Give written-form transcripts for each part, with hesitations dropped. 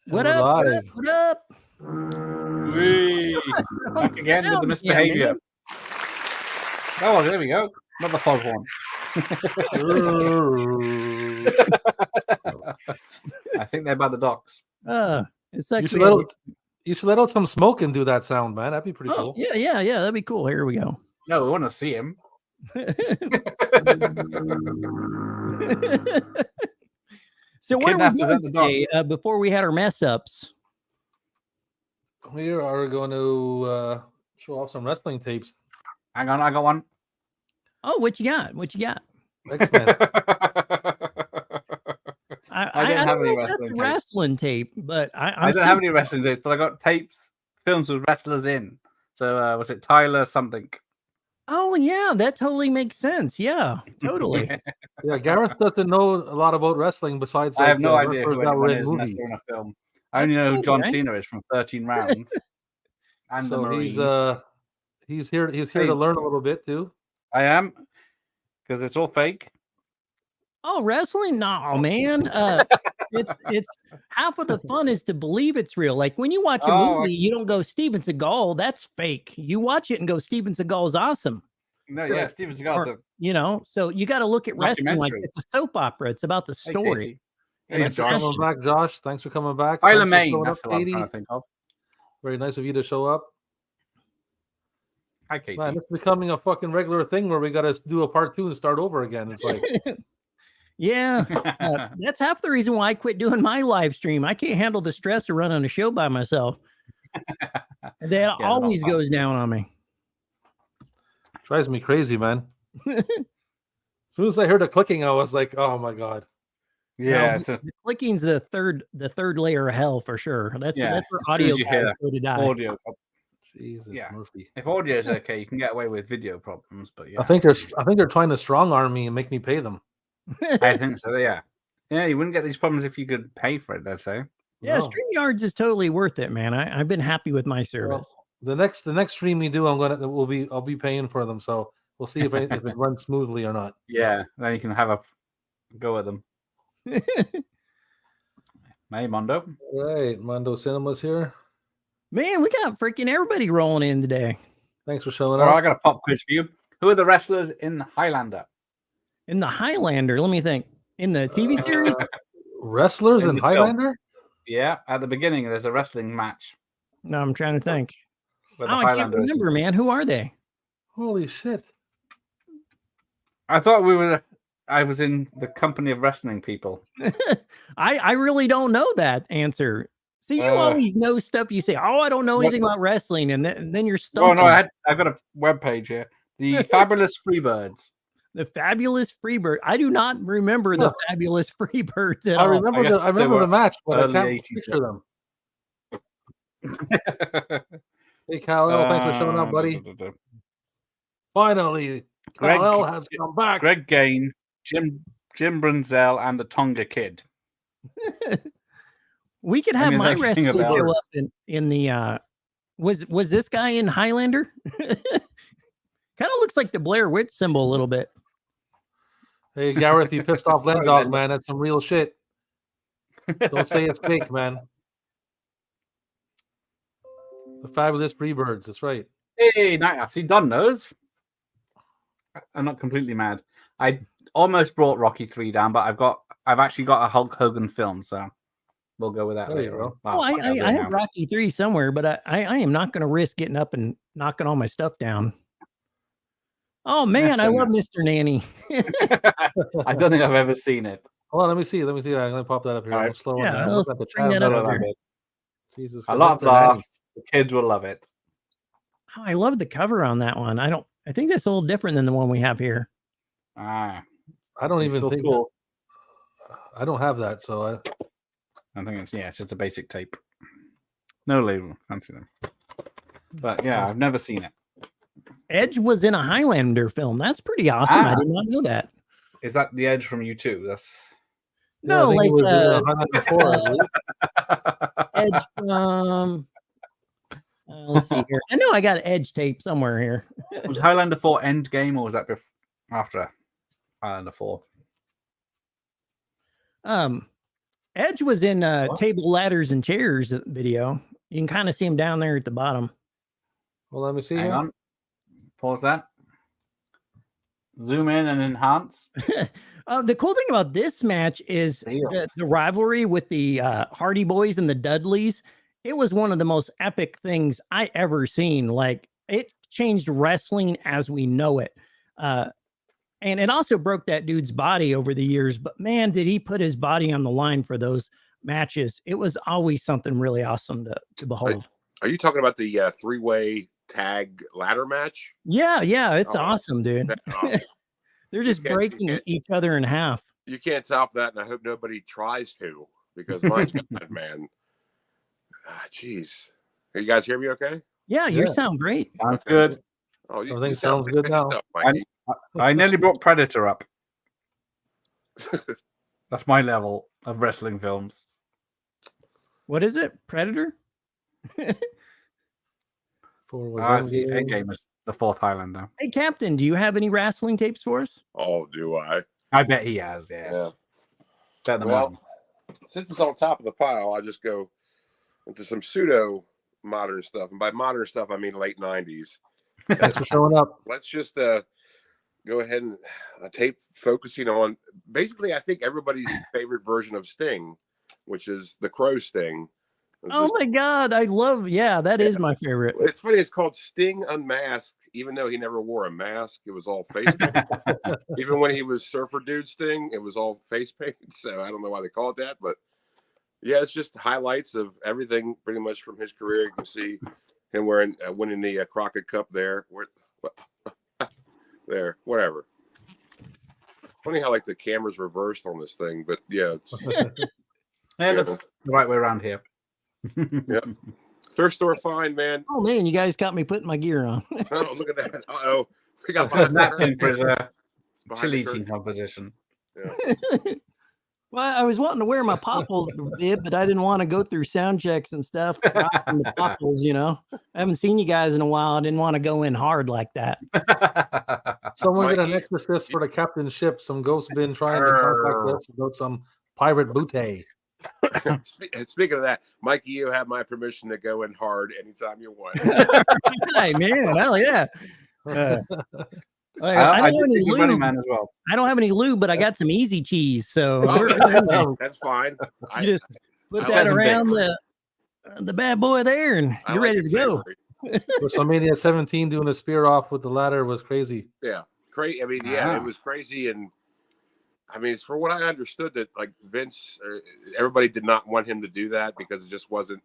What we're up? What up? live. What up? Wee. Back again with the misbehavior. Oh, there we go. Not the foghorn. I think they're by the docks. It's like You should let out some smoke and do that sound, man. That'd be pretty cool. Yeah. That'd be cool. Here we go. No, we want to see him. So what are we Kidnappers at doing the today, before we had our mess ups? We are going to show off some wrestling tapes. Hang on, I got one. Oh, what you got? What you got? X-Men. I don't have know any if that's wrestling a wrestling tape, but I don't have any wrestling tapes, but I got tapes, films with wrestlers in. So was it Tyler something? Oh yeah, that totally makes sense. Yeah, totally. Yeah, Gareth doesn't know a lot about wrestling besides. I have no idea wrestlers who that were anyone in is unless movies. they're in a film. I only know who John Cena is from 13 Rounds. And So the Marine. he's here to learn a little bit too. I am, because it's all fake. Oh, wrestling? No, man. It's half of the fun is to believe it's real. Like when you watch a movie, you don't go Steven Seagal, that's fake. You watch it and go Steven Seagal is awesome. No, yeah, Steven Seagal's so you got to look at wrestling like it's a soap opera. It's about the story. Thanks for coming back, Josh. Thanks for coming back. Tyler Maine, that's what I'm trying to think of. Very nice of you to show up. Hi, Katie. Man, it's becoming a fucking regular thing where we got to do a part 2 and start over again. It's like, yeah, that's half the reason why I quit doing my live stream. I can't handle the stress of running a show by myself. That always goes down on me. Drives me crazy, man. As soon as I heard the clicking, I was like, "Oh my god!" Yeah, the clicking's the third layer of hell for sure. That's where audio guys go to die. Audio. Jesus, Murphy. If audio is okay, you can get away with video problems, but yeah, I think they're trying to strong arm me and make me pay them. I think so. Yeah, you wouldn't get these problems if you could pay for it. Let's say. Yeah, StreamYards is totally worth it, man. I've been happy with my service. Well, the next stream we do, I'll be paying for them. So we'll see if it runs smoothly or not. Yeah, then you can have a go at them. Hey, Mondo. Right, Mondo Cinema's here. Man, we got freaking everybody rolling in today. Thanks for showing up. up. I got a pop quiz for you. Who are the wrestlers in Highlander? In the Highlander, let me think. In the TV series? Wrestlers in Highlander? Film. Yeah, at the beginning, there's a wrestling match. No, I'm trying to think. I can't remember, man. Who are they? Holy shit. I thought I was in the company of wrestling people. I really don't know that answer. See, you always know stuff. You say, "Oh, I don't know anything about wrestling," and then you're stuck. Oh no, I've got a web page here. The Fabulous Freebirds. The Fabulous Freebirds. I do not remember the Fabulous Freebirds at all. I remember the match, but I can't picture them. Hey, Kal-El, thanks for showing up, buddy. Finally, Kal-El has come back. Greg Gain, Jim Brunzell, and the Tonga Kid. We could have my wrestler show up in the. Was this guy in Highlander? Kind of looks like the Blair Witch symbol a little bit. Hey, Gareth, you pissed off Len Dog, man. That's some real shit. Don't say it's fake, man. The Fabulous Freebirds. That's right. Hey, nice. See, Don knows. I'm not completely mad. I almost brought Rocky 3 down, but I've actually got a Hulk Hogan film, so we'll go with that later. Well, I have Rocky 3 somewhere, but I am not going to risk getting up and knocking all my stuff down. Oh man, I love Mr. Nanny. I don't think I've ever seen it. Hold on, let me see. I'm going to pop that up here. Right. Slow yeah, down. Bring that up here. Jesus, a lot of laughs. The kids will love it. Oh, I love the cover on that one. I think that's a little different than the one we have here. I don't even think. Cool. I don't have that, so I think it's just a basic tape. No label. Fancy them. But yeah, I've never seen it. Edge was in a Highlander film. That's pretty awesome. I did not know that. Is that the Edge from U2? That's no, like Edge from. Let's see here. I know I got Edge tape somewhere here. Was Highlander 4 Endgame, or was that after Highlander 4? Edge was in What? Table, Ladders, and Chairs video. You can kind of see him down there at the bottom. Well, let me see Hang here. on. Pause that. Zoom in and enhance. The cool thing about this match is the rivalry with the Hardy Boys and the Dudleys. It was one of the most epic things I ever seen. Like, it changed wrestling as we know it. And it also broke that dude's body over the years. But man, did he put his body on the line for those matches. It was always something really awesome to behold. Are you talking about the three-way tag ladder match? Yeah, it's awesome, dude. They're just breaking each other in half. You can't top that, and I hope nobody tries to, because my God, man. Jeez. You guys hear me okay? Yeah, you sound great. Sounds good. Oh, I think it sounds good now. I nearly brought Predator up. That's my level of wrestling films. What is it? Predator? Game is the fourth Highlander. Hey, Captain, do you have any wrestling tapes for us? Oh, do I? I bet he has, yes. Yeah. Well, since it's on top of the pile, I just go into some pseudo modern stuff. And by modern stuff, I mean late 90s. Thanks for showing up. Let's just go ahead and tape focusing on basically, I think, everybody's favorite version of Sting, which is the Crow Sting. Oh my God, I love, that is my favorite. It's funny, it's called Sting Unmasked, even though he never wore a mask. It was all face paint. Even when he was Surfer Dude Sting, it was all face paint. So I don't know why they call it that, but yeah, it's just highlights of everything pretty much from his career. You can see him wearing winning the Crockett Cup there. There, whatever. Funny how like the camera's reversed on this thing, but yeah, it's that's the right way around here. Yep. Thrift store find, man. Oh man, you guys got me putting my gear on. Oh, look at that. Uh-oh. We got a napkin for his chili eating composition. Yeah. Well, I was wanting to wear my Popples bib, but I didn't want to go through sound checks and stuff. The Popples, I haven't seen you guys in a while. I didn't want to go in hard like that. Someone get an exorcist for the captain's ship. Some ghost been trying to contact us about some pirate booty. Speaking of that, Mikey, you have my permission to go in hard anytime you want. Hey, man, hell yeah. I don't have any lube. Man as well. I don't have any lube, but I got some easy cheese. So that's fine. You just put that around the bad boy there, and you're ready to go. WrestleMania 17 doing a spear off with the ladder was crazy. Yeah, crazy. I mean, it was crazy, and I mean, it's for what I understood that like Vince, everybody did not want him to do that because it just wasn't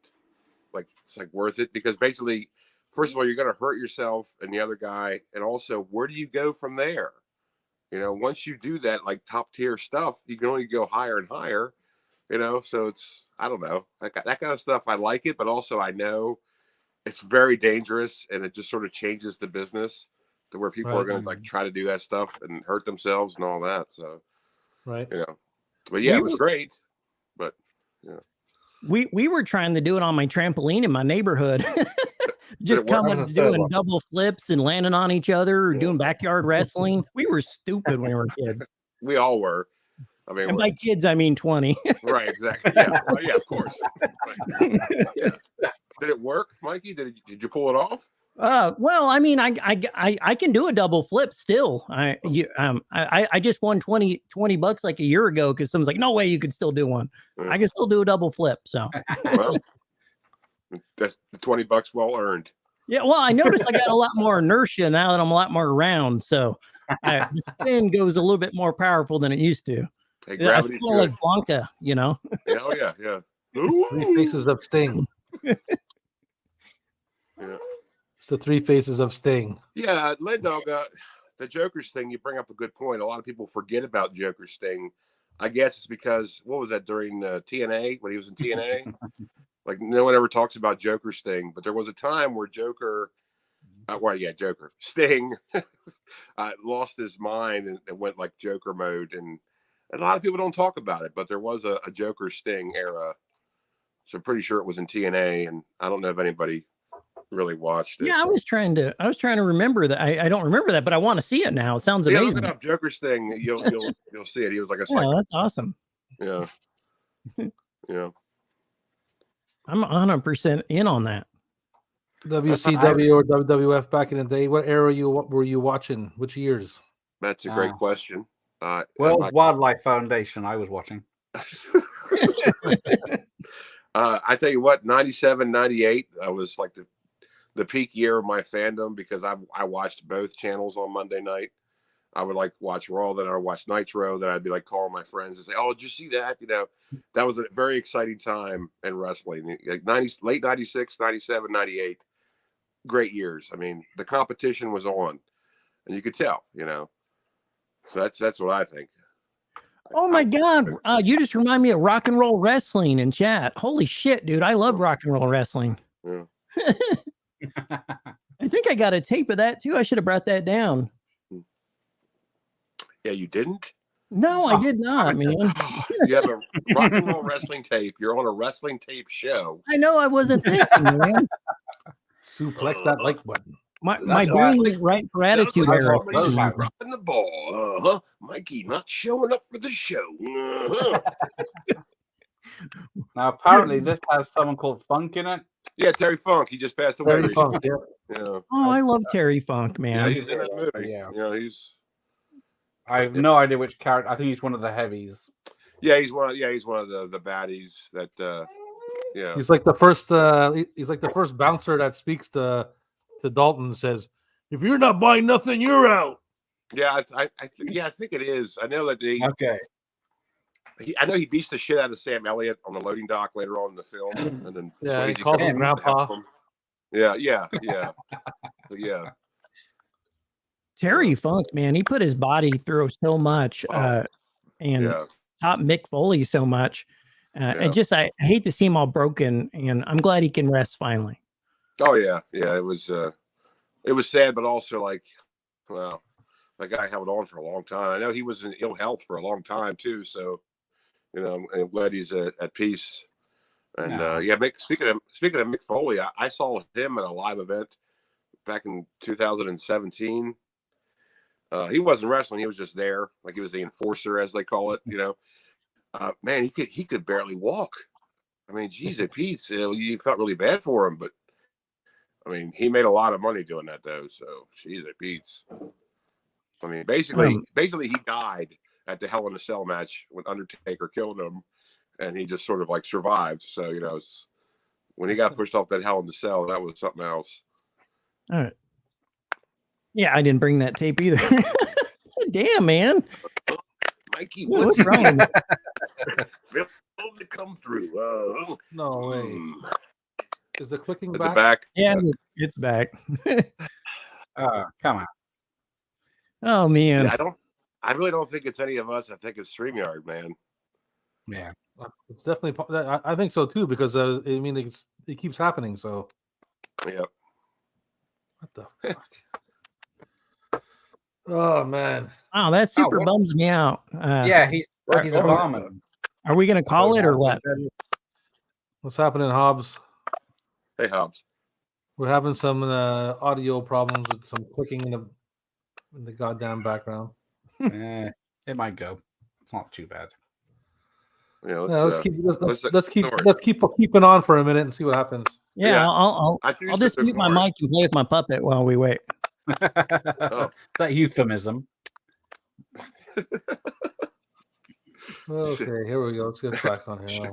it's worth it. Because basically, first of all, you're going to hurt yourself and the other guy, and also, where do you go from there? Once you do that, like top tier stuff, you can only go higher and higher. So it's I don't know that kind of stuff. I like it, but also I know it's very dangerous, and it just sort of changes the business to where people are going to try to do that stuff and hurt themselves and all that. So. Right. But yeah, it was great. But we were trying to do it on my trampoline in my neighborhood. Just coming doing double flips and landing on each other, or doing backyard wrestling. We were stupid when we were kids. We all were. I mean, and by kids, I mean 20. Right, exactly. Yeah, yeah, of course. Right. Yeah. Did it work, Mikey? Did you pull it off? Well, I mean, I can do a double flip still. I just won $20 like a year ago because someone's like, no way you could still do one. I can still do a double flip. So well, that's the $20 well earned. Yeah. Well, I noticed I got a lot more inertia now that I'm a lot more round. So the spin goes a little bit more powerful than it used to. Hey, gravity's I feel like Blanca, Yeah, oh yeah. Three faces of Sting. Yeah. It's the three faces of Sting. Yeah, Lead Dog, the Joker Sting, you bring up a good point. A lot of people forget about Joker Sting. I guess it's because, what was that, during TNA, when he was in TNA? Like, no one ever talks about Joker Sting, but there was a time where Sting lost his mind and went like Joker mode. And a lot of people don't talk about it, but there was a Joker Sting era. So I'm pretty sure it was in TNA, and I don't know if anybody really watched it. Yeah, I was trying to remember that. I don't remember that, but I want to see it now. It sounds amazing. Look it up, Joker Sting. You'll see it. He was like a that's awesome. Yeah. You know, I'm 100% in on that. WCW or WWF back in the day. What era were you watching? Which years? that's a great question. World Wildlife Foundation. I was watching. I tell you what, 97, 98, was like the peak year of my fandom because I watched both channels on Monday night. I would like watch Raw, then I would watch Nitro, then I'd be like calling my friends and say, "Oh, did you see that?" You know, that was a very exciting time in wrestling. Like late 96, 97, 98, great years. I mean, the competition was on, and you could tell. You know, so that's what I think. Oh my God. You just remind me of Rock and Roll Wrestling in chat. Holy shit, dude. I love Rock and Roll Wrestling. Yeah. I think I got a tape of that too. I should have brought that down. Yeah, you didn't? No, I did not, man. You have a Rock and Roll Wrestling tape. You're on a wrestling tape show. I know I wasn't thinking, man. Suplex that like button. My brain went right for attitude era. Somebody's dropping the ball. Mikey not showing up for the show. Now, apparently, this has someone called Funk in it. Yeah, Terry Funk. He just passed away. Terry Funk, yeah. Yeah. Oh, I love Terry Funk, man. Yeah, he's in that movie. Yeah. You know, he's. I have no idea which character. I think he's one of the heavies. Yeah, he's one. Yeah, he's one of the baddies that. Yeah. He's like the first. He's like the first bouncer that speaks to Dalton and says, "If you're not buying nothing, you're out." Yeah, I think it is. I know that Okay. I know he beats the shit out of Sam Elliott on the loading dock later on in the film, and then Yeah, he Swayze called comes him in to Grandpa. help him. Yeah. Terry Funk, man, he put his body through so much, and Yeah. taught Mick Foley so much. And just I hate to see him all broken, and I'm glad he can rest finally. Oh yeah. It was sad, but also like, well, that guy held on for a long time. I know he was in ill health for a long time too. So, you know, I'm glad he's at peace. And Mick, speaking of Mick Foley, I saw him at a live event back in 2017. He wasn't wrestling; he was just there, like he was the enforcer, as they call it. You know, man, he could barely walk. I mean, geez, at Pete's, you felt really bad for him, but I mean, he made a lot of money doing that though. So, geez, at Pete's. I mean, basically, he died at the Hell in a Cell match when Undertaker killed him, and he just sort of like survived. So, you know, when he got pushed off that Hell in the Cell, that was something else. All right. Yeah, I didn't bring that tape either. Damn, man. Mikey, What's wrong? Film to come through. No way. Is the clicking Is it back? back? Yeah, it's back. Come on. Oh man. Yeah, I really don't think it's any of us. I think it's StreamYard, man. Yeah. It's definitely. I think so too because I mean it keeps happening. So Yeah. what the fuck? Oh man. Oh, that super what? bums me out. Yeah, he's a barman. Are we gonna call it or what? What's happening, Hobbs? Hey, Hobbs. We're having some audio problems with some clicking in the goddamn background. It might go. It's not too bad. Yeah, Let's keep keeping on for a minute and see what happens. Yeah, Yeah. I'll just mute my mic and play with my puppet while we wait. That euphemism. Okay, here we go. Let's get back on here.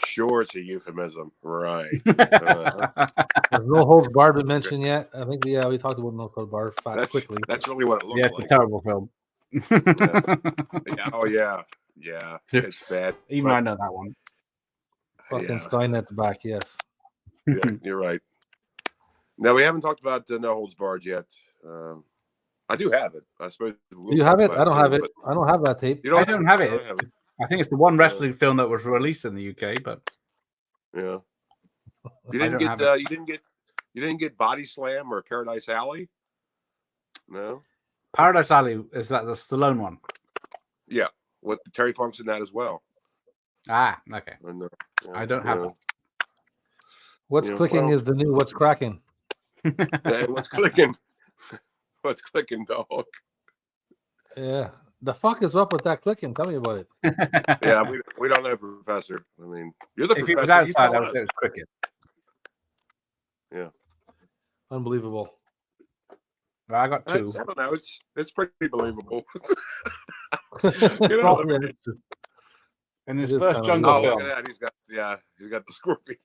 Sure, it's a euphemism, right? There's no holds barred been mentioned yet. I think we talked about no holds barred quickly. That's really what it looks Yeah, like. it's a terrible film. Yeah. Oh yeah. It's bad. Even I know that one. Fucking Skynet's back. Yes. Yeah, you're right. No, we haven't talked about No Holds Barred yet. I do have it. I suppose. Do you have it? I don't have it. I don't have that tape. I don't have it. I think it's the one wrestling film that was released in the UK, but yeah, you didn't get Body Slam or Paradise Alley. No, Paradise Alley, is that the Stallone one? Yeah, what Terry Funk's in that as well. Ah, okay. And, I don't have it. What's clicking is the new what's cracking. Hey, what's clicking? What's clicking, dog? Yeah. The fuck is up with that clicking? Tell me about it. Yeah, we don't know, Professor. I mean, you're the If it was professor. You outside, I tell would say it us. was cricket. Unbelievable. Well, I got two. I don't know. It's pretty believable. Oh, yeah, that's true. In his It is first kinda jungle Oh, weird. look film. at that. He's got the scorpion.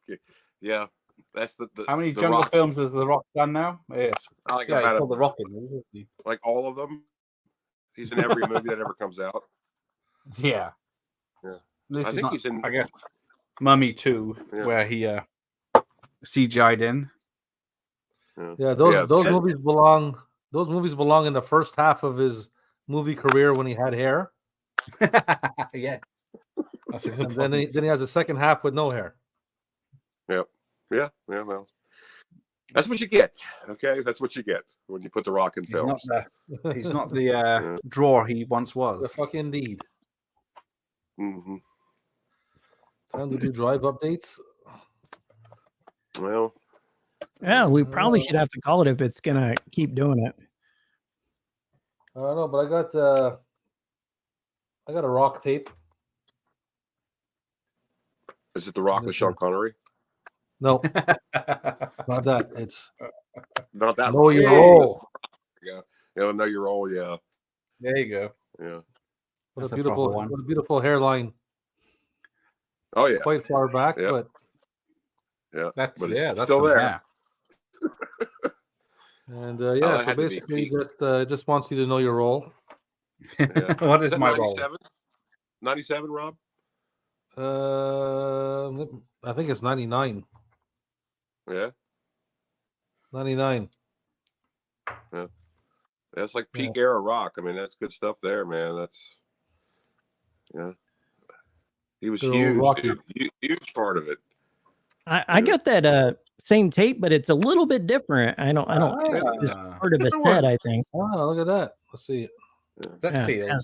Yeah, that's the How many the jungle Rock's- films has The Rock done now? Yes. Like Yeah, he's about called The Rock in there, isn't he? like all of them. He's in every movie that ever comes out. Yeah. Yeah. This I is think not, he's in. I guess, Mummy 2, Yeah. where he CGI'd in. Yeah, those Yeah, those it's- movies belong. Those movies belong in the first half of his movie career when he had hair, Yes. That's a good and then point. he has a second half with no hair. Yeah. Well, that's what you get. Okay, that's what you get when you put the Rock in He's not films. he's not the drawer he once The was. fuck indeed. Hmm. Time to do drive updates. Well, Yeah, we probably should have to call it if it's gonna keep doing it. I don't know, but I got a Rock tape. is it the Rock with Sean Connery? No, not that. It's Not that. Know Rock. Your Yeah, Role. Yeah, know your role. Yeah, There you go. yeah. what That's a a proper beautiful, one. what a beautiful hairline. Oh yeah, Quite far back, Yeah. but yeah. That's But it's that's still some there. hair. and that yeah. had So to be basically, peak. just wants you to know your role. Yeah. What Is is that my role? 97? 97, Rob? I think it's 99. Yeah, 99. that's like peak era Rock. I mean, that's good stuff there, man. That's He was Good old huge, Rocky. dude. Huge part of it. I got that same tape, but it's a little bit different. I don't just part of his head, I think. Oh, look at that. Let's see. That's Yeah, sealed. yeah.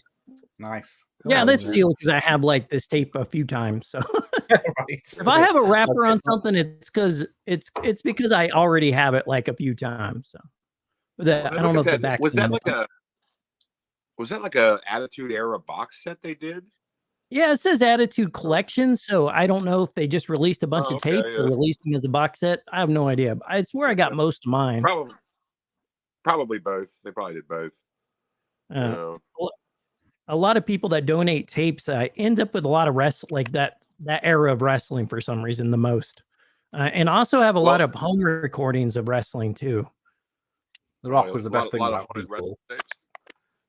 Nice. Yeah, Oh, that's man. sealed because I have like this tape a few times. So Right. if I have a wrapper on something, it's because I already have it like a few times. So but I don't know if the back was that like a Attitude Era box set they did? Yeah, it says Attitude Collection, so I don't know if they just released a bunch Oh, of tapes okay, or yeah. released them as a box set. I have no idea. It's where I got most of mine. Probably both. They probably did both. You know. A lot of people that donate tapes end up with a lot of like that era of wrestling for some reason the most, and also have a lot of home recordings of wrestling too. The Rock was the best thing lot about of haunted people. tapes.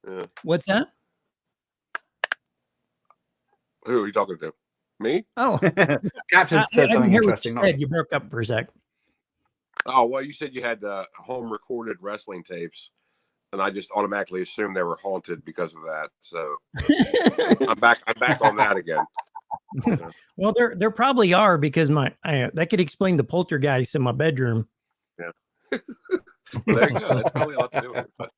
Yeah. What's that? Who are you talking to? Me? Oh, Captain I said didn't something hear what interesting. you not said. me. You broke up for a sec. Oh, well, you said you had home recorded wrestling tapes, and I just automatically assumed they were haunted because of that. So I'm back on that again. Well, there probably are because that could explain the poltergeist in my bedroom. There you go. That's probably a lot to do with it. But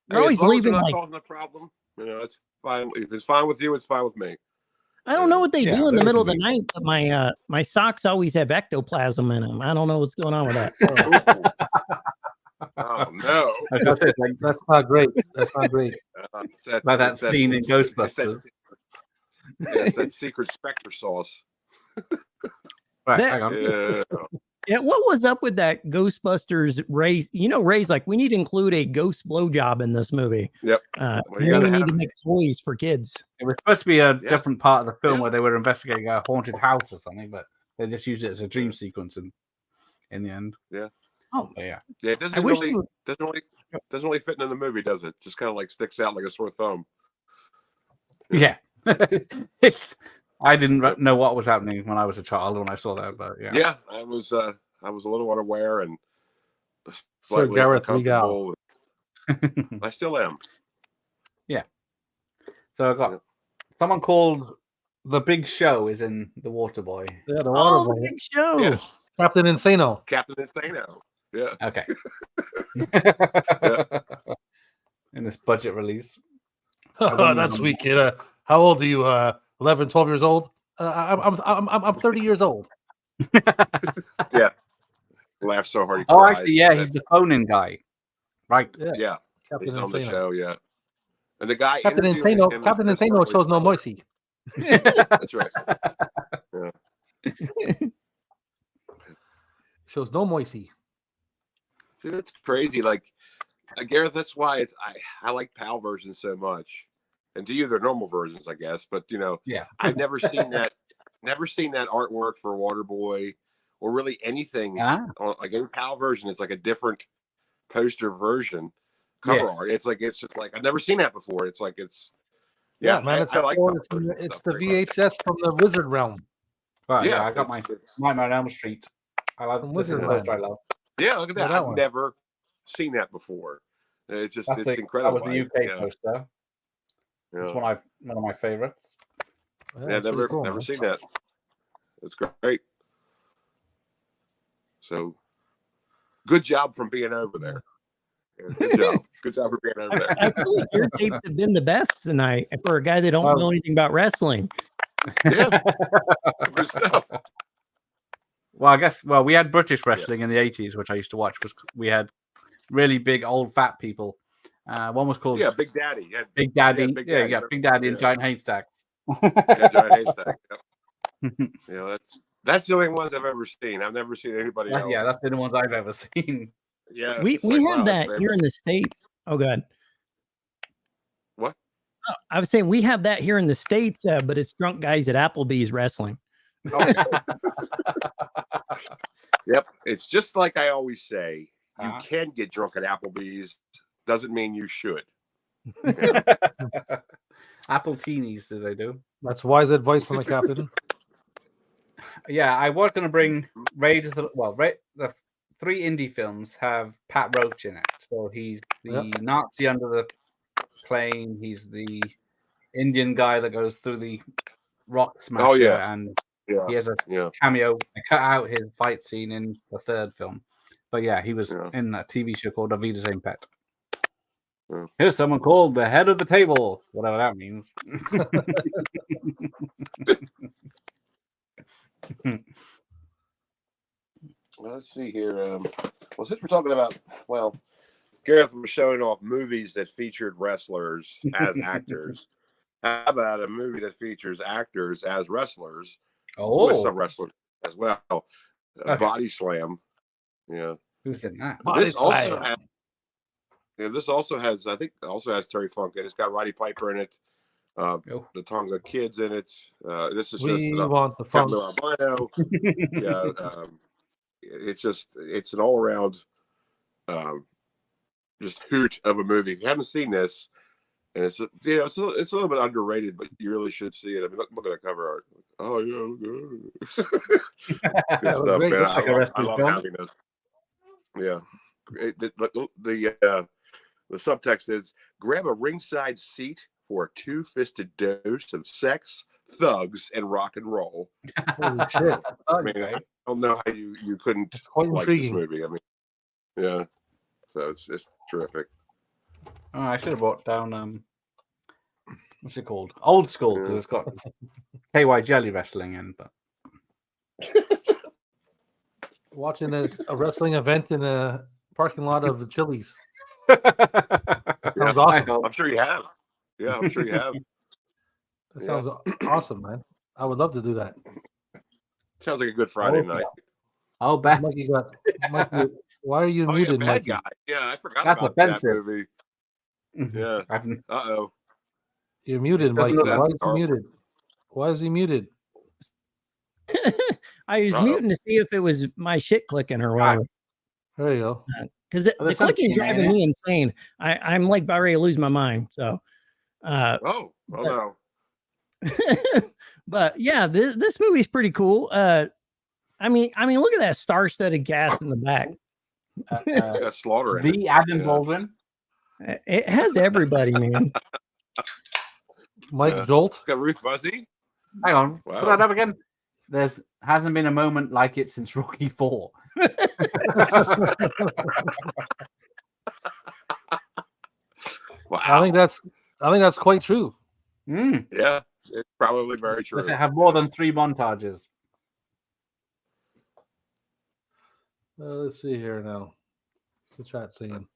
They're always as long as leaving they're not like causing a problem. You know, it's fine. If it's fine with you, it's fine with me. I don't know what they Yeah, do in the they're middle of the convenient. night, but my socks always have ectoplasm in them. I don't know what's going on with that. Oh no! That's it, like, That's not great. That's not great. Like that scene in Ghostbusters. It's that secret Spectre sauce. right, That- hang on. Yeah. Yeah, what was up with that Ghostbusters Ray's? Ray's like, we need to include a ghost blowjob in this movie. Yep. Well, you gotta we need have to it. make toys for kids. It was supposed to be a Yeah. different part of the film Yeah. where they were investigating a haunted house or something, but they just used it as a dream sequence in the end. Yeah. Oh. But yeah. Yeah, it I wish doesn't really fit into the movie, does it? Just kind of like sticks out like a sore thumb. Yeah. I didn't know what was happening when I was a child when I saw that, but yeah. Yeah, I was a little unaware and Sir slightly Gareth Regal. uncomfortable. I still am. So I got someone called The Big Show is in The Waterboy. Yeah, the Oh, water the boy. big show. Yeah. Captain Insano. Captain Insano. Yeah. Okay. In this budget release. That's sweet, kid. How old are you? 11, 12 years old? I'm 30 years old. Yeah. Laugh so hard. He Oh, cries. actually, yeah, he's the phone-in guy. Right. Yeah. Captain He's on the Insano. show. Yeah. And the guy Captain interviewing Insano, him Captain is Chris Insano shows no Farley's mercy. brother. That's right. Shows no mercy. See, that's crazy. Like Gareth, that's why I like PAL versions so much. And to you, they're normal versions, I guess. But Yeah. I've never seen that artwork for Waterboy or really anything like any PAL version. It's like a different poster version cover art. It's just like I've never seen that before. It's like Yeah, man, it's I like PAL version it's stuff the very much. VHS from the Wizard Realm. Right, Yeah, I got my Nightmare on Elm Street. I love From this is the Wizardland. poster I love. Yeah, look at that. that I've one. never seen that before. It's just it's incredible. That was the UK poster. Yeah. It's one of my favorites. Yeah, it's pretty cool, never man. seen that. It's great. So, good job from being over there. Yeah, good job. Good job for being over there. I feel like your tapes have been the best tonight for a guy that don't know anything about wrestling. Yeah, good stuff. Well, I guess we had British wrestling in the 80s, which I used to watch. We had really big old fat people. One was called Big Daddy. Yeah, Big Daddy. Big Daddy. Yeah, Big Daddy and Giant Haystacks. Yeah, Giant Haystack. Yeah. That's the only ones I've ever seen. I've never seen anybody else. Yeah, that's the only ones I've ever seen. Yeah, we have that here in the States. Oh, God. What? Oh, I was saying we have that here in the States, but it's drunk guys at Applebee's wrestling. Yep. It's just like I always say, you can get drunk at Applebee's. Doesn't mean you should. Yeah. Apple teenies, do they do? That's wise advice from the captain. Yeah, I was going to bring Raiders. The 3 indie films have Pat Roach in it. So he's the Nazi under the plane. He's the Indian guy that goes through the rock smasher. Oh, yeah. And he has a cameo. I cut out his fight scene in the 3rd film. But yeah, he was in a TV show called Avida St. Pet. Yeah. Here's someone called the head of the table, whatever that means. Well, let's see here. Since we're talking about, Gareth was showing off movies that featured wrestlers as actors. How about a movie that features actors as wrestlers? With some wrestlers as well. Body Slam. Yeah. Who's in that? This also has, I think, Terry Funk, and it's got Roddy Piper in it. The Tonga Kids in it. This is want the funk. Albino. It's an all around, just hoot of a movie. If you haven't seen this, and it's a little bit underrated, but you really should see it. I mean, look at the cover art. Oh yeah, look good stuff, man. I love having this. Yeah, the subtext is grab a ringside seat for a 2-fisted dose of sex, thugs, and rock and roll. Holy shit! I mean, I don't know how you couldn't like this movie. I mean, yeah. So it's terrific. Oh, I should have brought down what's it called? Old School, because it's got KY Jelly wrestling in. But watching a wrestling event in a parking lot of the Chili's. Sounds awesome. I'm sure you have. Yeah, I'm sure you have. That sounds awesome, man. I would love to do that. Sounds like a good Friday night. Oh, bad. Mikey, why are you muted, bad Mikey? guy. Yeah, I forgot about that movie. Yeah. Uh-oh. You're muted, Mikey. Why is he muted? Why is he muted? I was muting to see if it was my shit clicking or whatever. There you go. Because the clicking is driving me insane. I'm like about ready to lose my mind. So. No. But yeah, this movie's pretty cool. I mean, look at that star-studded cast in the back. It's got Slaughter in the Adam Baldwin. It has everybody, man. Mike Jolt. It's got Ruth Buzzy. Hang on, put that up again. Hasn't been a moment like it since Rocky IV. Wow. I think that's quite true. Yeah, it's probably very true. Does it have more than 3 montages? Let's see here now. What's the chat saying?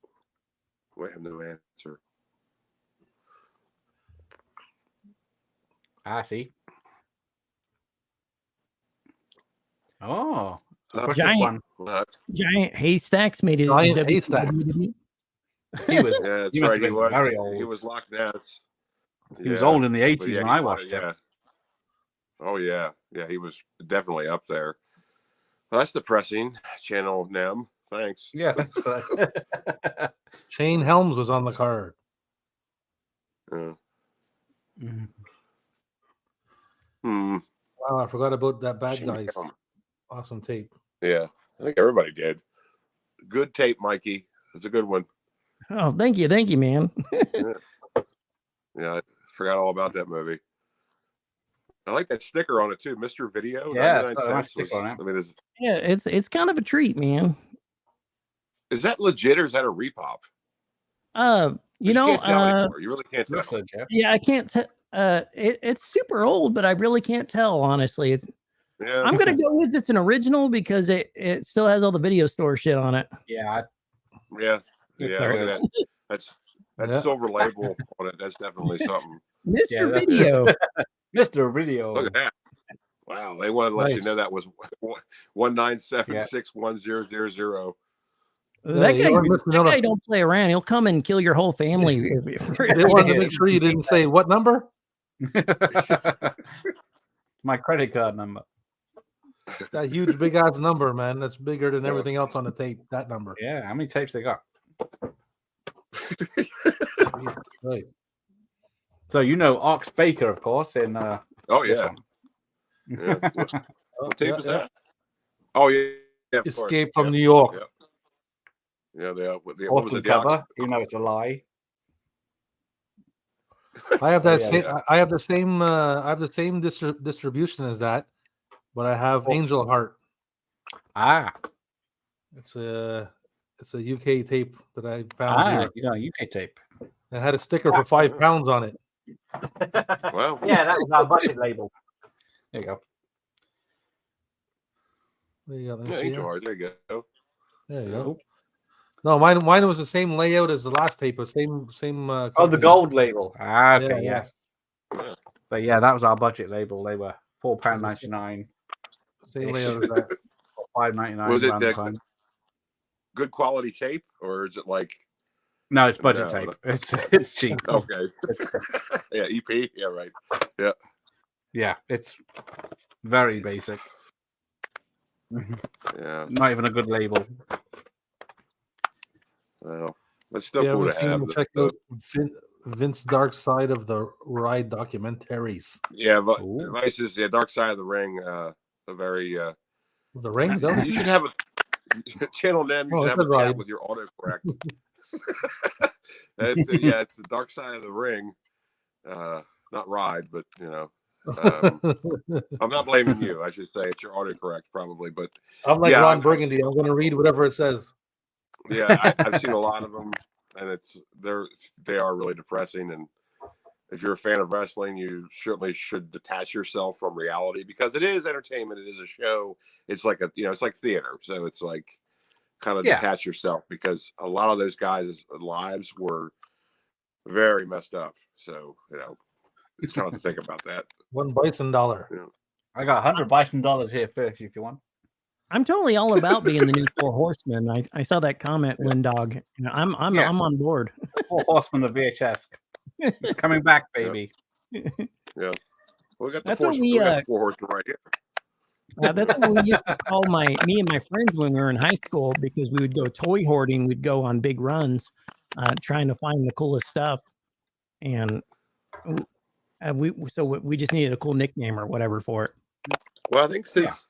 We have no answer. I see. Oh, the Uh, British Giant. one. Giant haystacks made it. Giant WCW. haystacks. He was. Yeah, that's He must right. have been very old. He was Loch Ness. He was old in the but 80s yeah, when he I was, watched yeah. him. Oh yeah, yeah. He was definitely up there. Well, that's depressing. Channel Nem. Thanks. Yeah, that's Shane Helms was on the card. Yeah. Mhm. Hmm. Wow, I forgot about that bad Shane guys. Helms. Awesome tape. Yeah, I think everybody did. Good tape, Mikey. It's a good one. Oh, thank you, man. Yeah, I forgot all about that movie. I like that sticker on it too, Mr. Video. Yeah, 99 it's got a nice cents sticker on it. I mean, Yeah, it's kind of a treat, man. is that legit or is that a repop? You can't know, tell anymore. You really can't tell. Looks legit. yeah, I can't tell. It's super old, but I really can't tell. Honestly, Yeah, I'm gonna go with it's an original because it still has all the video store shit on it. Yeah, yeah, Good yeah. card. Look at that. That's Yeah. silver label on it. That's definitely something. Mr. Yeah, that- Video. Mr. Video. Look at that. Wow, they want to let you Nice. know that was 197610000. That you guy, weren't missing out on- don't play around. He'll come and kill your whole family. They wanted to make sure you didn't say what number. My credit card number. That huge big ass number, man. That's bigger than everything else on the tape. That number. Yeah, how many tapes they got? Right. So you know Ox Baker, of course, in Oh this yeah. one. Yeah. What tape Yeah, is yeah. that? Oh yeah. Yeah, of course. Escape from Yeah. New York. Yeah, what was Awesome it? cover. You know it's a lie. I have that Yeah, same. yeah. I have the same. I have the same distribution as that, but I have Oh. Angel Heart. Ah, It's a UK tape that I found here. you know UK tape. It had a sticker for £5 on it. Wow. Yeah, that was our budget label. There you go. There you go. Let me Yeah, see Angel here. Heart. There you go. There you go. Cool. No, mine was the same layout as the last tape. The same. Oh, the company. gold label. Ah, okay, Yeah, yeah. yes. Yeah. But yeah, that was our budget label. They were £4.99, Same layout as that. $5.99. Was it around the the time. good quality tape or is it like No, it's budget No, tape. It's cheap. okay? Yeah, EP. Yeah, right. Yeah, it's very basic. Yeah. Not even a good label. Well, that's still Yeah, cool we've to seen have. them check out Vince Dark Side of the Ride documentaries. Yeah, but Ooh. Vice's Dark Side of the Ring. A very. The rings, oh, You should have a channel name. You Oh, should it's have a a chat ride. with your autocorrect. It's the Dark Side of the Ring. Not ride, but I'm not blaming you. I should say it's your autocorrect probably, but I'm like Yeah, Ron I've Burgundy. seen I'm going to read whatever it says. yeah, I've seen a lot of them, and they are really depressing. And if you're a fan of wrestling, you certainly should detach yourself from reality because it is entertainment. It is a show. It's like it's like theater. So it's like kind of detach yourself because a lot of those guys' lives were very messed up. So it's kind of to think about that. $1 bison dollar. I got $100 bison here first if you want. I'm totally all about being the new Four Horsemen. I saw that comment, Lindog. I'm Yeah. on board. Four Horsemen of VHS. It's coming back, baby. We got the That's four, what we got the four horsemen right here. That's what we used to call me and my friends when we were in high school because we would go toy hoarding. We'd go on big runs, trying to find the coolest stuff, and we just needed a cool nickname or whatever for it. Well, I think since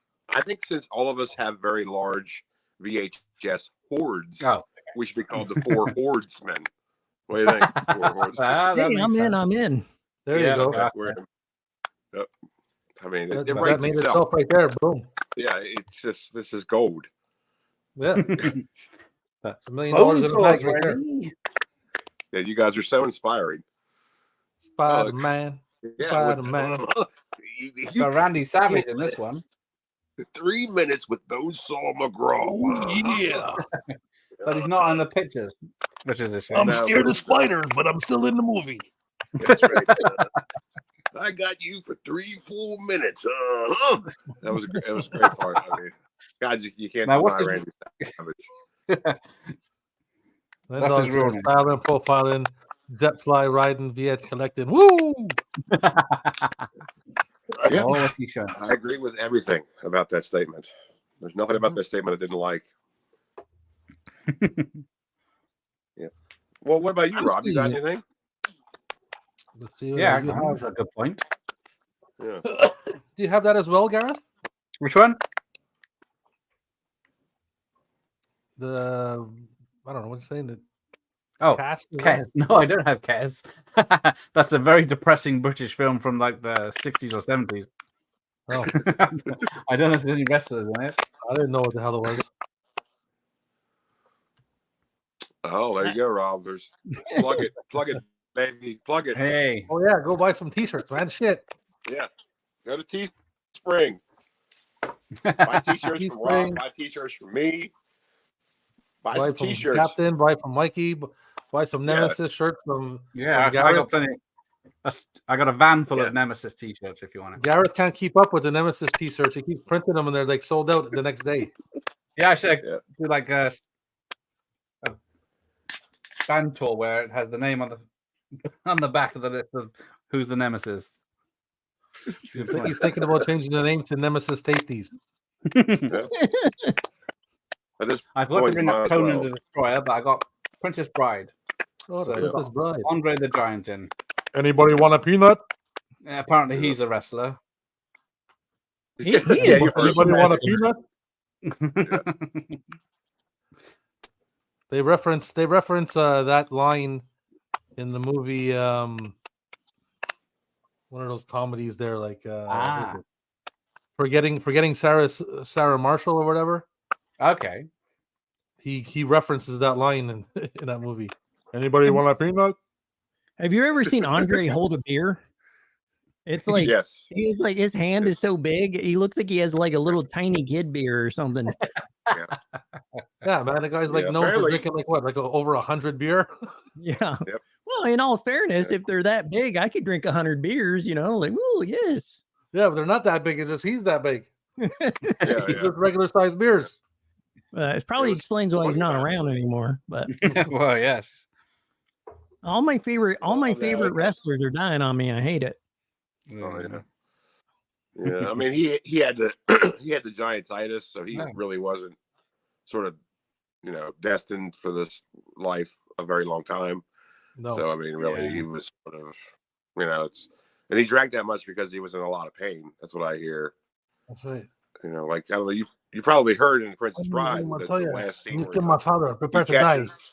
all of us have very large VHS hordes, we should be called the Four Hordesmen. What do you think? Four Hordesmen. Hey, I'm in. There you go. Yeah, yep. I mean, it That writes made itself. itself right there. Boom. Yeah, it's just this is gold. Yeah. That's $1 million in the bag right there. Yeah, you guys are so inspiring. Spider-Man. Yeah, Spider-Man. It's got Randy Savage in this one. 3 minutes with Bonesaw McGraw. Yeah. But he's not on the pictures, which is a shame. I'm scared of spiders, but I'm still in the movie. That's right. I got you for 3 full minutes. That was a great part. I mean, God, you can't Now, deny what's his- Randy Savage. That That's dog his real says name. styling, profiling, jet fly riding, VH collecting. Woo! Yeah, Oh, what's he showing? I agree with everything about that statement. There's nothing about that statement I didn't like. Yeah. Well, what about you, Rob? You got anything? Let's see what Yeah, you have. that's a good point. Yeah. Do you have that as well, Gareth? Which one? The I don't know what you're saying. The Oh, cast. is that- Kes. No, I don't have Kes. That's a very depressing British film from like the 60s or 70s. Oh, I don't know if there's any wrestlers in it. I didn't know what the hell it was. Oh, there you go, Rob. There's plug it, baby, plug it. Hey, Oh yeah, go buy some T-shirts, man. Shit. Yeah. Go to Teespring. Buy T-shirts from Rob. Teespring. Buy T-shirts from me. Buy Buy some from T-shirts. Captain. Buy from Mikey. Buy some Yeah. Nemesis shirts from. yeah, I Gareth. got plenty. I got a van full Yeah. of Nemesis t-shirts if you want it. Gareth can't keep up with the Nemesis T-shirts. He keeps printing them, and they're like sold out the next day. Yeah, I should Yeah. do like a band tour where it has the name on the back of the list of who's the Nemesis. He's thinking about changing the name to Nemesis Tasties. At this I thought to point, bring might up as Conan well. the Destroyer, but I got Princess Bride, Oh, So, the Princess Bride. Andre the Giant in. Anybody want a peanut? Apparently, he's a wrestler. He Yeah, is you've heard Anybody of want a that. peanut? They reference that line in the movie. One of those comedies there, like what is it? forgetting Sarah Marshall or whatever. Okay. He references that line in in that movie. Anybody want a peanut? Have you ever seen Andre hold a beer? It's like Yes. he is like his hand is so big. He looks like he has like a little tiny kid beer or something. Yeah, man, the guy's like Yeah, known for apparently- drinking like what, like over 100 beer. Yeah. Yep. Well, in all fairness, Yeah. if they're that big, I could drink 100 beers. You know, like oh yes. Yeah, but they're not that big. It's just he's that big. Yeah, He's yeah. just regular sized beers. It probably was explains why he's funny not about it. around anymore. But Well, yes. all my favorite Oh, yeah. wrestlers are dying on me. I hate it. Oh, yeah. Yeah, I mean he had the he had the giantitis, so he Yeah. really wasn't sort of destined for this life a very long time. No, So I mean, really, Yeah. he was sort of it's and he drank that much because he was in a lot of pain. That's what I hear. that's right. Like I don't know, you probably heard in Princess I'm Bride gonna the tell you, last scene You where kill my father. he Prepare to die. catches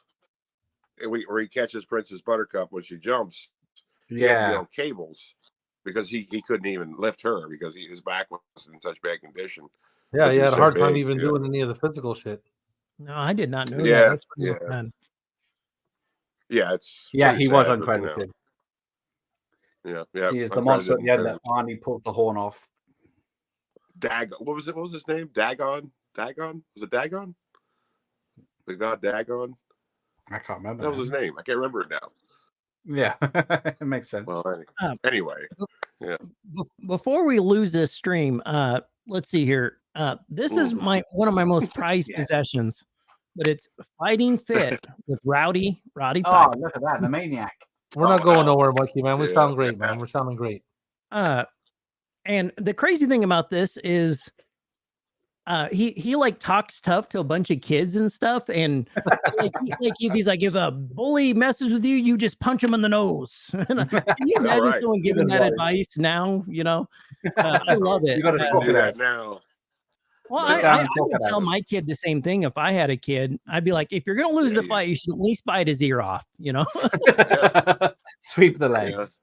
where he catches Princess Buttercup when she jumps. He had to be Yeah. on cables because he couldn't even lift her because his back was in such bad condition. Yeah, Because he he had was a so hard time big, even yeah. doing any of the physical shit. No, I did not know Yeah, that. That's pretty yeah. bad. Yeah, it's Yeah, pretty he was sad, but, uncredited. Yeah. He is the monster at the end uncredited. that Arnie pulled the horn off. What was it? What was his name? Dagon? Was it Dagon? The god Dagon? I can't remember. That was now. his name. I can't remember it now. Yeah, it makes sense. Well, Um, anyway. Before we lose this stream, let's see here. This is one of my most prized Yeah. possessions, but it's Fighting Fit with Roddy Oh, Piper. look at that, the maniac. We're not Oh, going wow. nowhere, Mikey, man. We Yeah, sound great, yeah. man. We're sounding great. And the crazy thing about this is he like talks tough to a bunch of kids and stuff, and he's like, if a bully messes with you, you just punch him in the nose. Can you imagine right. someone giving that advice now? I love it. You gotta talk Do it that out. now. Well, Sit I down and would talk it tell out. my kid the same thing if I had a kid. I'd be like, if you're gonna lose Yeah, the yeah. fight, you should at least bite his ear off. Sweep the legs.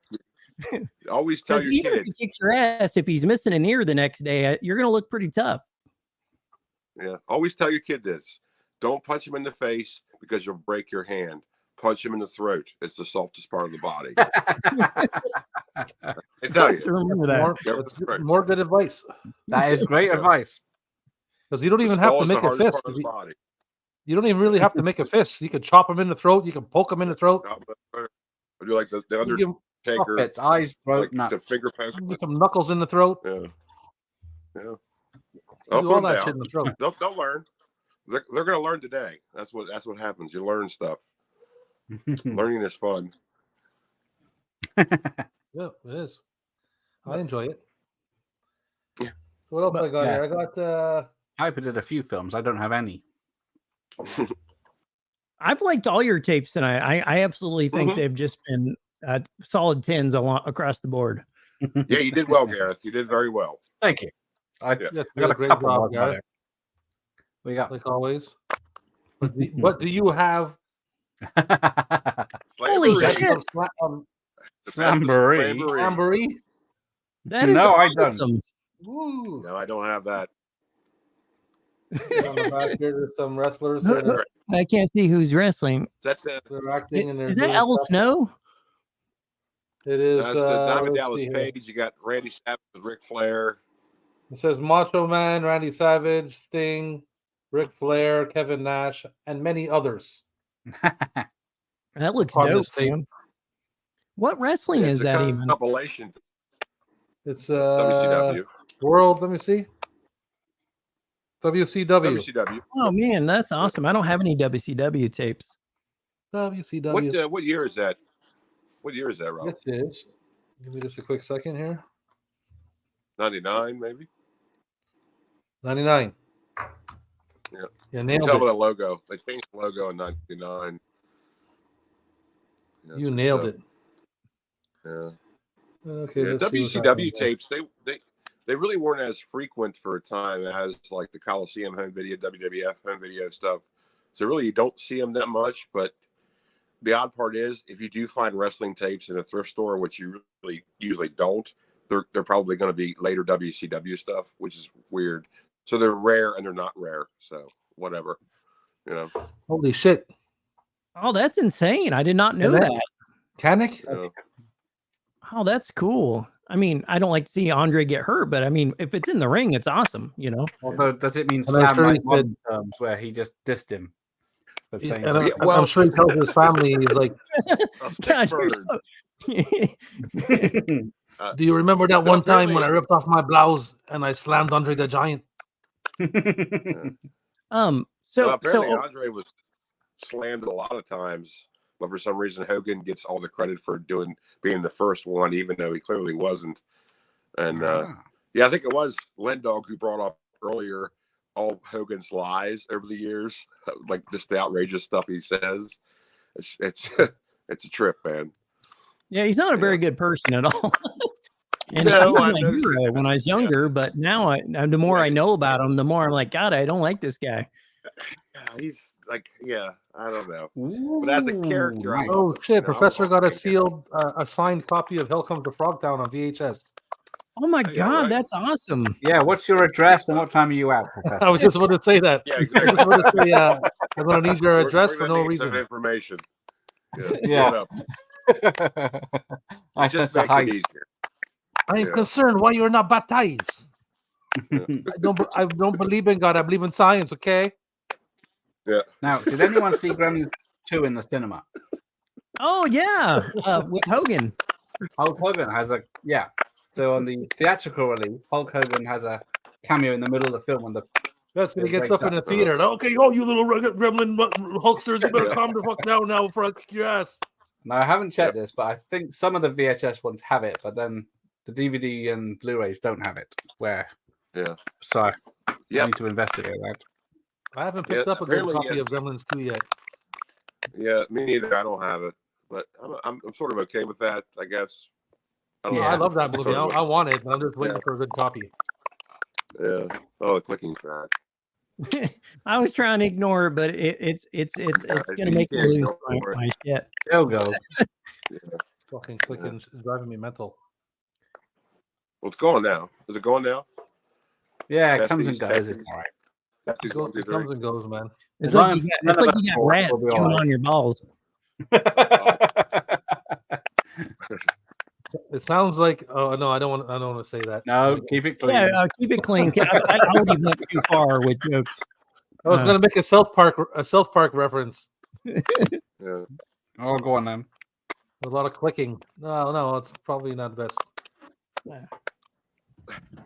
Always tell Because your even if kid. he kicks your ass, if he's missing an ear the next day, you're gonna look pretty tough. Yeah. Always tell your kid this. Don't punch him in the face because you'll break your hand. Punch him in the throat. It's the softest part of the body. I tell you. Remember that. That's right. more good advice. That is great advice. Because you don't The even have skull to is the make a hardest fist. part of his body. You don't even really have to make a fist. You could chop him in the throat. You can poke him in the throat. I do like the You under. give him Taker, Puppets, eyes, throat, like the nuts. finger poke. Get some knuckles in the throat. Yeah. Do I'll all put that them shit in down. the throat. They'll learn. They're going to learn today. That's what happens. You learn stuff. Learning is fun. Yeah, it is. I enjoy it. Yeah. So what else I got yeah. here? I got Hyper did a few films. I don't have any. I've liked all your tapes tonight. I absolutely think Mhm. they've just been solid 10s across the board. Yeah, you did well, Gareth. You did very well. Thank you. I Yeah. yeah, got a great couple job, more Gareth, there. We got. like always. But do you have Holy Slamboree. shit. some The best of Slamboree. Slamboree. Slamboree? That is No, I don't. awesome. Woo! No, I don't have that. On the back here, there's some wrestlers that are I can't see who's wrestling. Is that they're acting and they're Is that doing El stuff. Snow? It is. that's Diamond let's Dallas see here. Page? You got Randy Savage with Ric Flair. It says Macho Man, Randy Savage, Sting, Ric Flair, Kevin Nash, and many others. That looks On dope. this tape. Man. What wrestling It's is a that even? compilation. It's WCW. World. Let me see. WCW. WCW. Oh man, that's awesome. I don't have any WCW tapes. WCW. What year is that? What year is that, Rob? This is. Give me just a quick second here. 99, maybe. 99. Yeah. You You can nailed tell by it. the logo. They changed the logo in 99. Yeah, You good nailed stuff. it. Yeah. Okay. Yeah, let's see what's WCW happening here. tapes, they really weren't as frequent for a time as like the Coliseum home video, WWF home video stuff. So really you don't see them that much, but the odd part is if you do find wrestling tapes in a thrift store, which you really usually don't, they're probably going to be later WCW stuff, which is weird. So they're rare and they're not rare. So whatever, you know. Holy shit. Oh, that's insane. I did not know And that- that. Canic? You know. Oh, that's cool. I mean, I don't like to see Andre get hurt, but I mean, if it's in the ring, it's awesome, you know. Although, does it mean And I'm slam sure like he modern terms where he just dissed him? For Yeah, saying and something? I'm, I'm sure he tells his family, he's like, A stick God, you're burn. so- do you remember that one time when I apparently- ripped off my blouse and I slammed Andre the Giant? Well, so apparently Andre was slammed a lot of times, but for some reason Hogan gets all the credit for being the first one, even though he clearly wasn't. And yeah, I think it was Lendog who brought up earlier all Hogan's lies over the years, like just the outrageous stuff he says. It's it's a trip, man. yeah, he's not a very good person at all. And No, he was I've my noticed hero when I was younger, but now the more I know about him, the more I'm like, God, I don't like this guy. Yeah, he's like, yeah, I don't know. But as a character, I Ooh, love Oh him, shit! you know, Professor got a fucking- sealed, a signed copy of Hell Comes to Frogtown on VHS. Oh my Yeah, God, right. that's awesome. yeah, what's your address and what time are you out, Professor? I was just about to say that. Yeah, I exactly. was about to say, I'm gonna need your We're address for gonna no need some reason. information. Yeah. Look it up. I Just sense a makes it heist. easier. I am Yeah. concerned why you're not baptized. Yeah. I don't believe in God. I believe in science. Okay. Now, did anyone see Gremlins 2 in the cinema? Oh yeah, with Hogan. Hulk Hogan has a So on the theatrical release, Hulk Hogan has a cameo in the middle of the film when the That's when he Yeah, gets up in the theater. Okay, oh, you little gremlin Hulksters, you better calm the fuck down now before I kick your ass. Now I haven't checked this, but I think some of the VHS ones have it, but then the DVD and Blu-rays don't have it. Where? Yeah. So I Yeah. need to investigate that. I haven't picked up a good apparently, copy yes. of Gremlins 2 yet. Yeah, me neither. I don't have it, but I'm sort of okay with that, I guess. I don't Yeah, know. I love that movie. Sort of I want it, but I'm just waiting Yeah. for a good copy. Yeah. Oh, the clicking track. I was trying to ignore it, but it's gonna make me Yeah, lose go for it. my shit. They'll go. Fucking clicking is driving me mental. Well, it's going now. Is it going now? Yeah, it That's comes and these goes. It's texts. all right. That's It, these goes, 1, 2, it 3. comes and goes, man. It's As like long you as got, none it's of like us you got know, rats we'll be chewing all right. on your balls. It sounds like. Oh no, I don't want. I don't want to say that. No, keep it clean. Yeah, keep it clean. I already went too far with jokes. I was gonna make a South Park reference. Yeah. Oh, go on then. A lot of clicking. No, it's probably not best.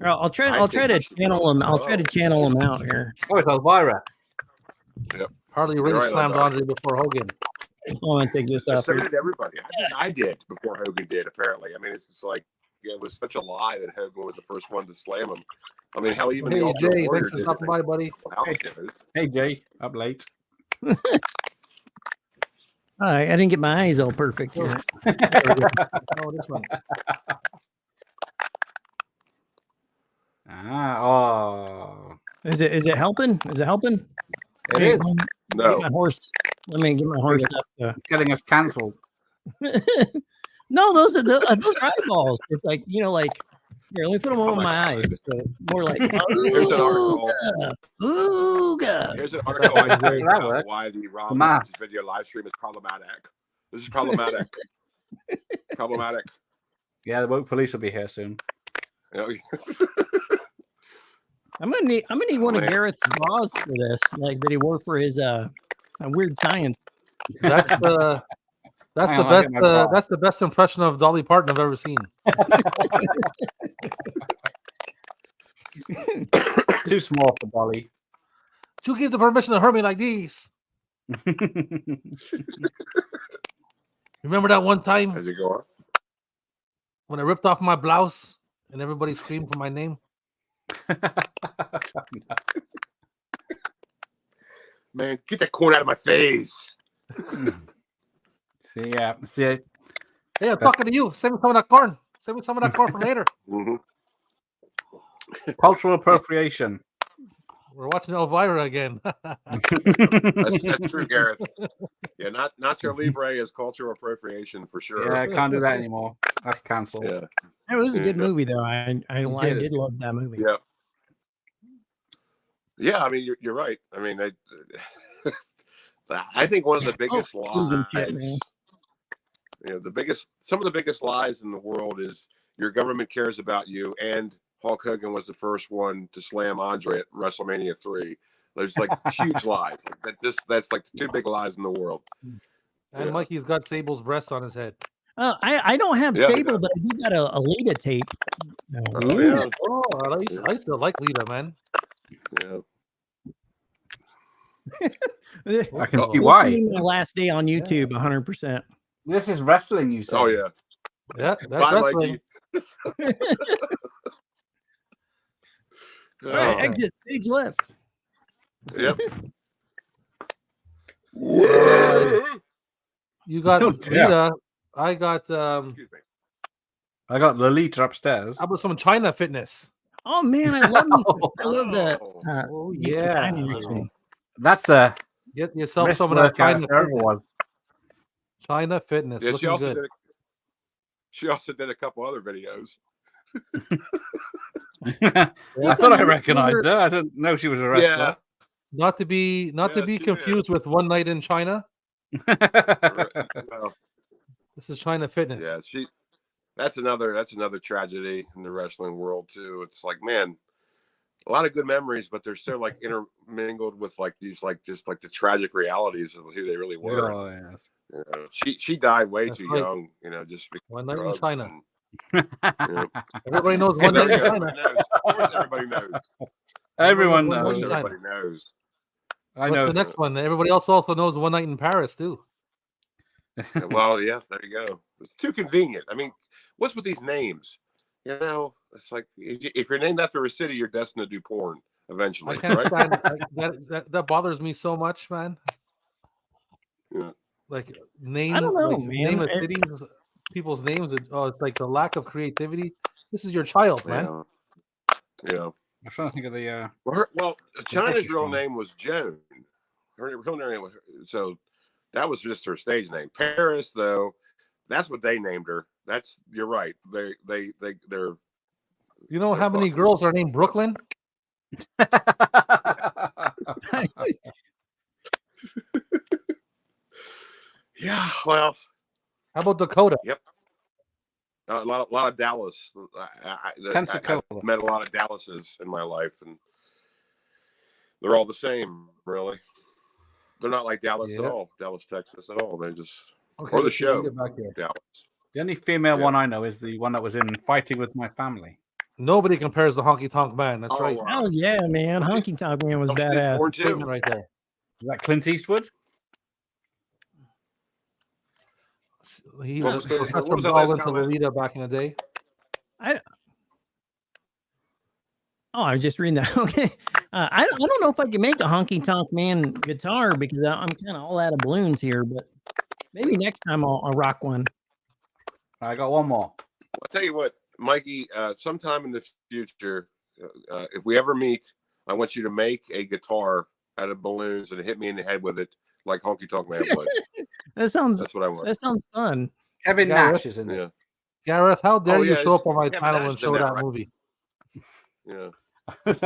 I'll try I to think we should channel go. him. I'll try to channel him out here. Oh, it's Elvira. Harley You're Race right, slammed Lamar. Andre before Hogan. I'm gonna take this off So here. did everybody. I did before Hogan did. Apparently, I mean, it's just like it was such a lie that Hogan was the first one to slam him. I mean, hell, even the Hey Ultimate Jay, Warrior thanks for did it. stopping by, buddy. Hey, Jay, up late. All right, I didn't get my eyes all perfect here. Oh, this one. Oh. Is it helping? Is it helping? It Hey, is. Get No, my horse. Let me get my horse up. It's getting us cancelled. No, those are those are eyeballs. It's like like here. Let me put them on my my God. eyes. So it's more like here's an article. ooga. Here's an article I That read about works. why the Rob Math. Watches video live stream is problematic. This is problematic. Problematic. Yeah, the woke police will be here soon. You know, I'm gonna need one of man. Garrett's bras for this, like that he wore for his weird science. That's the Hang on, I'll get my bra. that's the best impression of Dolly Parton I've ever seen. Too small for Dolly. You give the permission to hurt me like these. Remember that one time as you go on. when I ripped off my blouse and everybody screamed for my name? Man, get that corn out of my face. See, see, Hey, I'm talking to you. Send me some of that corn. Send me some of that corn for later. Mhm. cultural appropriation. We're watching Elvira again. That's true, Gareth. Yeah, Nacho Libre is cultural appropriation for sure. Yeah, I can't do that anymore. That's cancelled. Yeah. It was a good Yeah. movie though. I did love that movie. Yeah. Yeah, I mean, you're right. I mean, I think one of the biggest losing shit, man. lies, some of the biggest lies in the world is your government cares about you, and Hulk Hogan was the first one to slam Andre at WrestleMania 3. There's like huge lies. Like that's like the two big lies in the world. And Yeah. Mikey's got Sable's breasts on his head. I don't have Yeah, Sable, yeah. but I do got a Lita tape. No. Oh, yeah. Oh, I used to like Lita, man. Yeah. I can see You'll why. see my last day on YouTube, 100%. This is wrestling, you said. Oh yeah. Yeah, that's Bye, wrestling. Mikey. All right, Oh, exit stage left. yep. You got Don't tell. Lita. I got Excuse me. I got Lolita upstairs. how about some China Fitness? Oh man, I love me. I love the. Oh get some yeah. China wrestling. That's a Get yourself wrist some of that workout China if there ever Fitness. was. China Fitness. Yeah, Looking good. She also did a couple other videos. I thought I recognized her. I didn't know she was a wrestler. Yeah. Not to be Yeah, she did. confused with One Night in China. Well, This is China Fitness. yeah, that's another tragedy in the wrestling world too. It's like, man, a lot of good memories, but they're so like intermingled with like these like just like the tragic realities of who they really were. Oh, yeah. You know, she died way That's too right. young, just because One of Night in drugs China. and, you know. Everybody knows Yeah, One there Night we in go. China. Everybody knows. Of course, everybody knows. Everyone One Of course, Night in knows. China. everybody knows. I What's know. the next one? Everybody else also knows One Night in Paris too. Yeah, well, yeah, there you go. It's too convenient. I mean, what's with these names? It's like if you're named after a city, you're destined to do porn eventually, I can't right? stand it. That bothers me so much, man. Yeah. Like name, I don't know, like, man. name of cities, people's names. It's like the lack of creativity. This is your child, man. Yeah. I'm trying to think of the. Well, China's British real one. name was Joan. Her real name was, so that was just her stage name. Paris, though, that's what they named her. You're right. They're You know how many fucked. girls are named Brooklyn? yeah. Well, How about Dakota? a lot of Dallas. I've Pensacola. met a lot of Dallases in my life, and they're all the same. Really, they're not like Dallas at Yeah. all. Dallas, Texas at all. They're just Okay, or the let's see, let's show. get back here. Yeah. The only female Yeah. one I know is the one that was in Fighting with My Family. Nobody compares to Honky Tonk Man. That's right. Oh yeah, man. Honky Tonk Man was badass. Born too. Statement right there. Is that Clint Eastwood? He What was was the- such what a was that ball last into comment? Lolita back in the day. I was just reading that. Okay. I don't know if I can make a Honky Tonk Man guitar because I'm kind of all out of balloons here, but maybe next time I'll rock one. I got one more. I'll tell you what, Mikey. Sometime in the future, if we ever meet, I want you to make a guitar out of balloons and hit me in the head with it, like Honky Tonk Man would. That sounds That's what I want. fun. Kevin Yeah, Nash is in it. Yeah, Gareth, how dare you yeah, show up on my Kevin panel Nash and did show that, that right? movie? yeah. It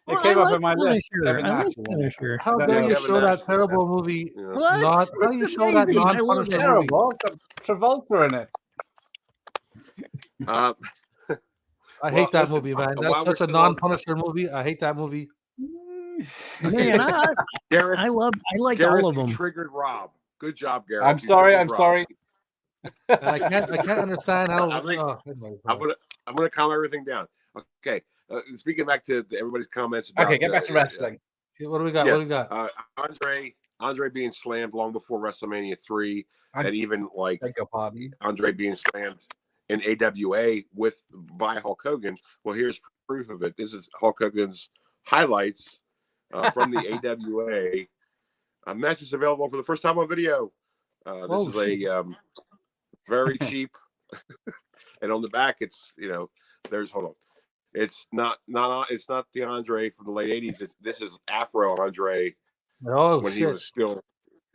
Well, came I up like in my list. Punisher. Kevin I Nash like is in it. Punisher. How No, dare no, you Kevin show Nash that is terrible movie? Yeah. What? Not how you It's show that amazing. I love non-Punisher it. movie. Terrible. It's got Travolta in it. Uh, I Well, hate that listen, movie, man. while That's we're such a still on the non-Punisher movie. I hate that movie. Man, Gareth, I like Gareth, all of you them. triggered Rob. Good job, Gareth. I'm You sorry. triggered I'm Rob. sorry. And I can't understand how. I think- Anyway, I'm gonna calm everything down. Okay. Speaking back to everybody's comments about Okay, get back to wrestling. what do we got? Yeah. What do we got? Andre being slammed long before WrestleMania 3, I- and even like Beg your pardon. Andre being slammed in AWA by Hulk Hogan. Well, here's proof of it. This is Hulk Hogan's highlights from the AWA. Match is available for the first time on video. This is a very cheap, and on the back it's there's hold on. It's not the Andre from the late '80s. This is Afro Andre Oh when shit!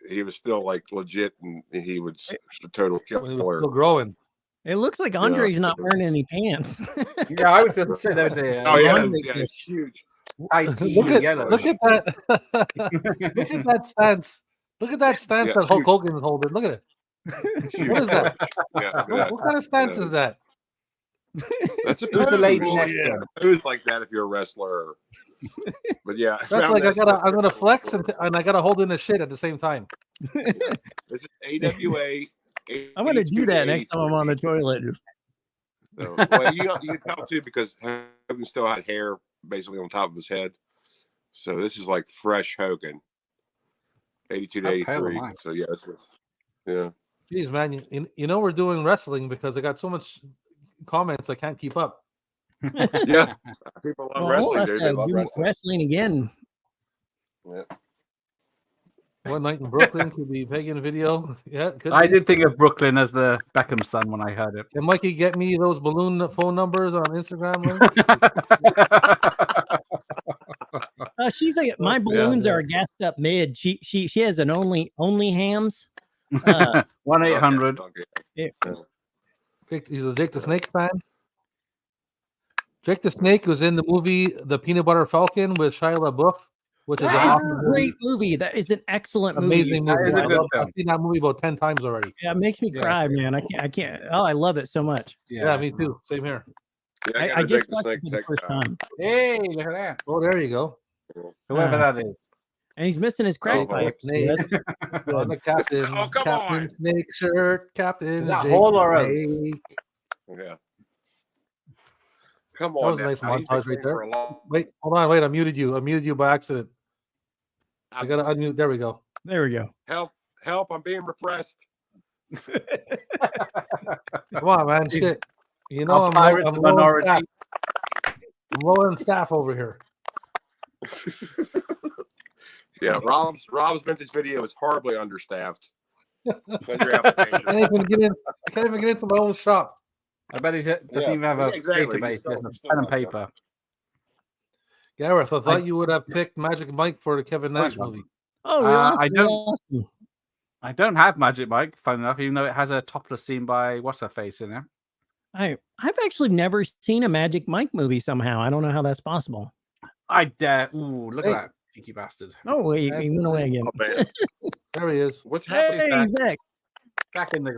he was still like legit, and he was a total When he was killer. still growing. It looks like Andre's not wearing any pants. Yeah, I was going to say there was a Oh yeah, Andre it's huge. tight Look at yellow. look at that! Look at that stance! Look at that stance Yeah, that Hulk huge. Hogan is holding. Look at it. Huge. What is that? Yeah, What kind of stance is that? That's a Who's the lady pose. next to Yeah. him? Who's like that if you're a wrestler? But yeah, I That's found like that I'm gonna stuff flex really and I gotta hold in the shit at the same time. cool. This is AWA. I'm gonna do that next time I'm on the toilet. So, well, you can tell too because Hogan still had hair basically on top of his head. So this is like fresh Hogan, 82 to How pale 83. am I? So yeah, this is, yeah. Jeez, man, you know we're doing wrestling because I got so much comments I can't keep up. Yeah, people love Well, wrestling, we'll have dude. to They love do wrestling. wrestling again. Yeah. One night in Brooklyn could be pagan video. Yeah, could I be. did think of Brooklyn as the Beckham son when I heard it. Can Mikey get me those balloon phone numbers on Instagram? Link? She's like my Yeah, balloons yeah. are gassed up mid. She has an only hams. 1-800. Okay. He's a Jake the Snake fan. Jake the Snake was in the movie The Peanut Butter Falcon with Shia LaBeouf, which is an That is awesome a movie. great movie. That is an excellent movie. Amazing That movie. is a good I've film. seen that movie about 10 times already. Yeah, it makes me Yeah. cry, man. I can't. Oh, I love it so much. Yeah, me too. Same here. Yeah, I gotta just take the watched snake it for the tech first down. time, Hey, look at that. Oh, there you go. Whoever that is. and he's missing his crack Oh, pipe. so Snake. that's On the Captain. Oh, come Captain on. Snake shirt. Captain. Is that Jake whole or else? Snake. Yeah. Come That on. was a now. nice Now, he's been montage right playing there. for a long- Wait, hold on. Wait, I muted you. I muted you by accident. I gotta unmute. There we go. there we go. Help! I'm being repressed. Come on, man. Shit. You know Our I'm pirate low minority. on staff. I'm low on staff over here. Yeah, Rob's vintage video is horribly understaffed. Send your application. I can't even get into my own shop. I bet he doesn't Yeah, even have a exactly. database. He's still- He has he's a still pen and not done. paper. Gareth, I thought you would have picked Magic Mike for the Kevin Nash movie. Oh, we Uh, lost. I we don't- lost him. I don't have Magic Mike, fun enough, even though it has a topless scene by what's her face in it. I've actually never seen a Magic Mike movie. Somehow, I don't know how that's possible. I dare. Ooh, look Hey. at that cheeky bastard. Oh, wait, he went away again. Oh man, There he is. what's happening? Hey, he's back. Back in the.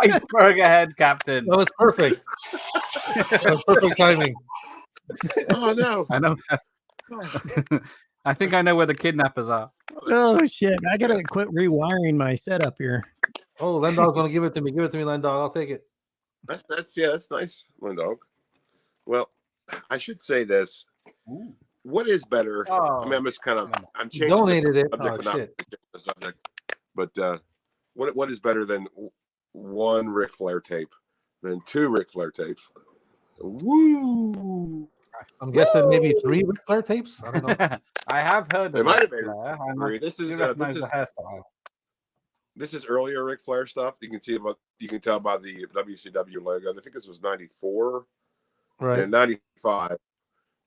Iceberg ahead, Captain. That was perfect. That was perfect timing. Oh no! I know. I think I know where the kidnappers are. Oh shit! I gotta quit rewiring my setup here. Oh, Lendog's gonna give it to me. Give it to me, Lendog. I'll take it. That's nice, Lindog. Well, I should say this. Ooh. What is better? Oh. I mean, I'm just kind of I'm He changing donated it. subject, Oh but not shit! the subject. But what is better than one Ric Flair tape than two Ric Flair tapes? Woo! I'm guessing maybe 3 Ric Flair tapes. I don't know. I have heard It of might Ric have been Flair. I three. This is the hairstyle. this is earlier Ric Flair stuff. You can tell by the WCW logo. I think this was '94 Right. and '95,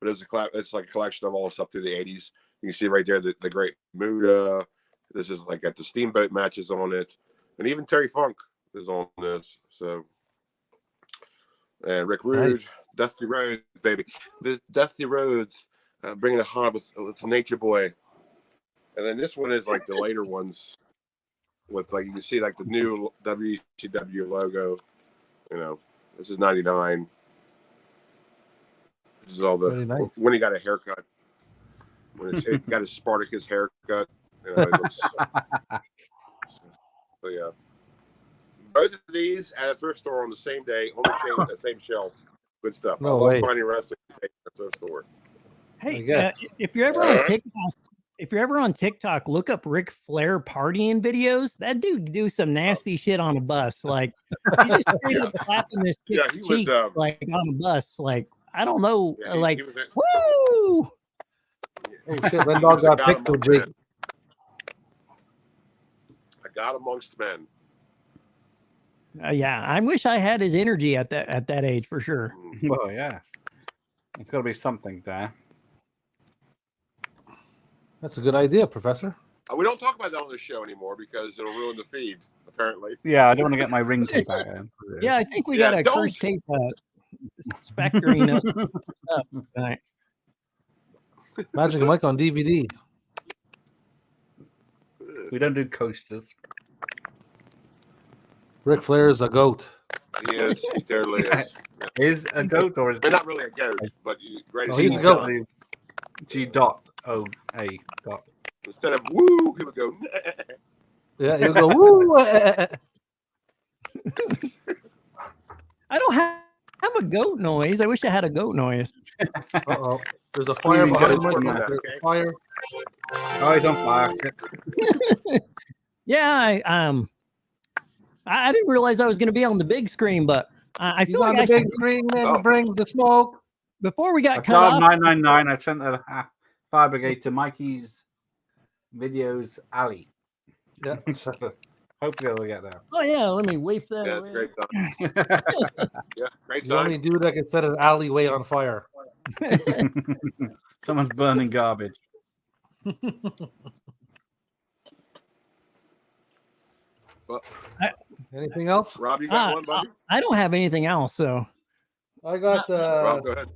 but it's like a collection of all the stuff through the '80s. You can see right there the Great Muta. This is like got the Steamboat matches on it, and even Terry Funk is on this. So, and Rick Rude, Nice. Dusty Rhodes, baby, the Dusty Rhodes, bringing it hard with Nature Boy, and then this one is like the later ones, with like you can see like the new WCW logo. You know, this is '99. This is all the Very nice. when he got a haircut. When he got his Spartacus haircut, you know, it looks. So yeah, both of these at a thrift store on the same day, on the same shelf. Good stuff. No I love way. finding wrestling tape at a thrift store. Hey, guess. if you're ever on TikTok, look up Ric Flair partying videos. That dude do some nasty shit on a bus. Like he's just straight up clapping this Yeah, chick's he was, cheek like on a bus. Like I don't know, Yeah, he like was a- woo. Oh shit! he Lendog was a got god picked with amongst Jake. men. A god amongst men. Yeah, I wish I had his energy at that age for sure. Well, yes. It's got to be something there. That's a good idea, Professor. We don't talk about that on the show anymore because it'll ruin the feed. Apparently. Yeah, I don't want to get my ring tape out. Again. Yeah, I think we Yeah, got a don't. curse tape spectering us up tonight. Magic Mike on DVD. We don't do coasters. Ric Flair is a goat. He is. He totally is. Is a goat or is But not really a goat, but great. Oh, he's a goat. G.O.A. dot. Instead of woo, he would go. Yeah, he'll go woo. I don't have a goat noise. I wish I had a goat noise. Uh-oh. There's a fire Screaming behind goat. Mike. There's a fire. Oh, he's on fire. Yeah, I didn't realize I was going to be on the big screen, but I He's feel on like the I big should, screen and Oh. brings the smoke. before we got I cut charged off. 999. I sent a fire brigade to Mikey's videos alley. Yeah. So hopefully they'll get there. Oh yeah, let me wave that. Yeah, it's a away. great song. Yeah, great The only song. dude that can set an alleyway on fire. Someone's burning garbage. Anything else? Rob, you got one, buddy? I don't have anything else, so I got Rob, go ahead.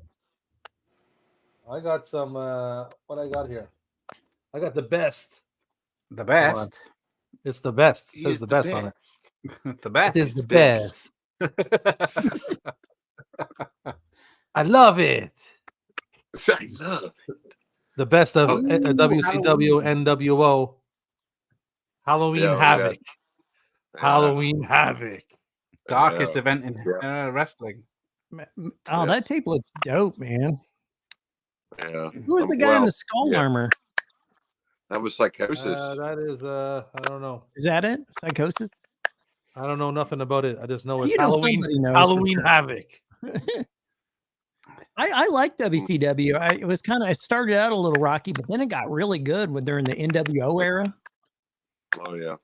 I got some what I got here. I got the best. The best. It's the best. It He says is the best on it. The best. It is the best. best. I love it. I love it. The best of Oh, WCW NWO. Halloween Yeah, Havoc. Yeah. Halloween Havoc. Darkest Yeah. event in Yeah. wrestling. oh, that tape looks dope, man. Yeah. Who was the guy in Well, the skull yeah. armor? That was Psychosis. That is I don't know. Is that it? Psychosis? I don't know nothing about it. I just know it's You know Halloween. somebody knows for Halloween sure. Havoc. I like WCW. It was kind of, it started out a little rocky, but then it got really good when during the NWO era. Oh yeah.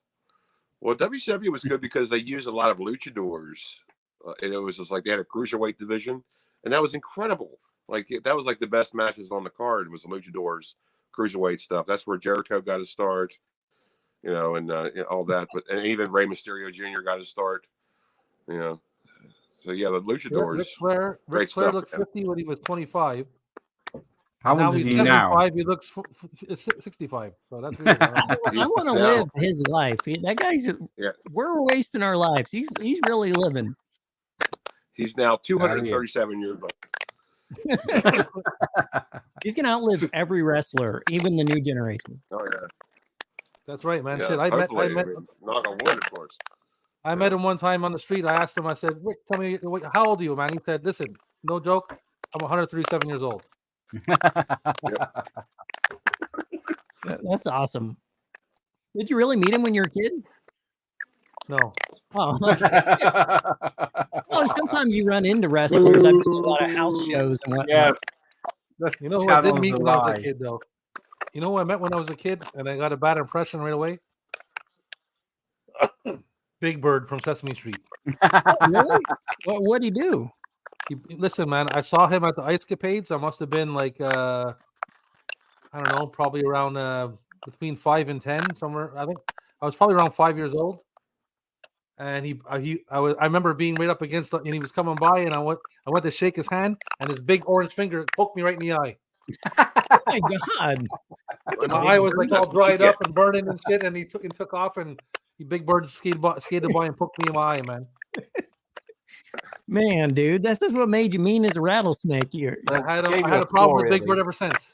Well, WCW was good because they used a lot of luchadors, and it was just like they had a cruiserweight division, and that was incredible. Like that was like the best matches on the card was the luchadors, cruiserweight stuff. That's where Jericho got his start, you know, and all that. But and even Rey Mysterio Jr. got his start, you know. So yeah, the Yeah, luchadors. Ric Flair Great Flair stuff, looked man. 50 when he was 25. How Now old is he's he now? 75. He looks 65. So that's weird. I He's want to now- live his life. That guy's, Yeah. we're wasting our lives. He's really living. He's now 237 years old. He's gonna outlive every wrestler, even the new generation. Oh yeah. That's right, man. Yeah, Shit, I hopefully, met knock on wood, of course. I met him one time on the street. I asked him, I said, Rick, tell me, how old are you, man? He said, listen, no joke, I'm 137 years old. That's awesome. Did you really meet him when you were a kid? No. Oh, well, sometimes you run into wrestlers. I've been to a lot of house shows and whatnot. Yeah. You know who I didn't meet when I was a kid, though? You know who I met when I was a kid and I got a bad impression right away? Big Bird from Sesame Street. Oh, really? What'd he do? Listen, man, I saw him at the Ice Capades. I must have been like, I don't know, probably around between 5 and 10, somewhere. I think I was probably around 5 years old. And I remember being right up against, and he was coming by, and I went to shake his hand, and his big orange finger poked me right in the eye. Oh my God! My eye was like all dried up and burning and shit, and he took off, and Big Bird skated by and poked me in my eye, man. Man, dude, this is what made you mean as a rattlesnake. I had a problem with Big Bird ever since.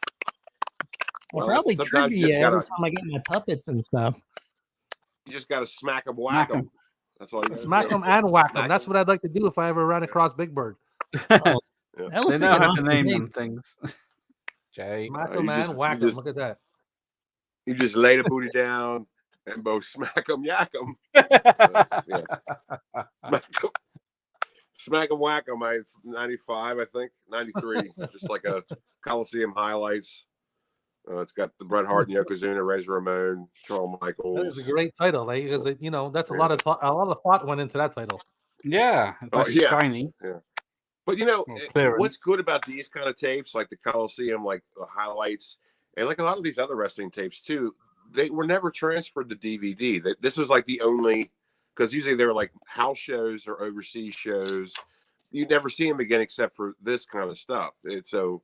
Well, probably trigger you every time I get my puppets and stuff. You just got to smack them, whack them. That's all you smack them and whack them. That's what I'd like to do if I ever ran across Big Bird. Oh, they know how to name them things. Jay. Smack them and whack them. Look at that. You just lay the booty down and both smack them, yak them. Smack them, whack them. It's 95, I think. 93. Just like a Coliseum highlights. It's got the Bret Hart and Yokozuna, Razor Ramon, Shawn Michaels. That is a great title, because that's a lot of thought went into that title. Yeah, that's shiny. Yeah, but what's good about these kind of tapes, like the Coliseum, like the highlights, and like a lot of these other wrestling tapes too, they were never transferred to DVD. This was like the only, because usually they were like house shows or overseas shows. You never see them again except for this kind of stuff. It's so,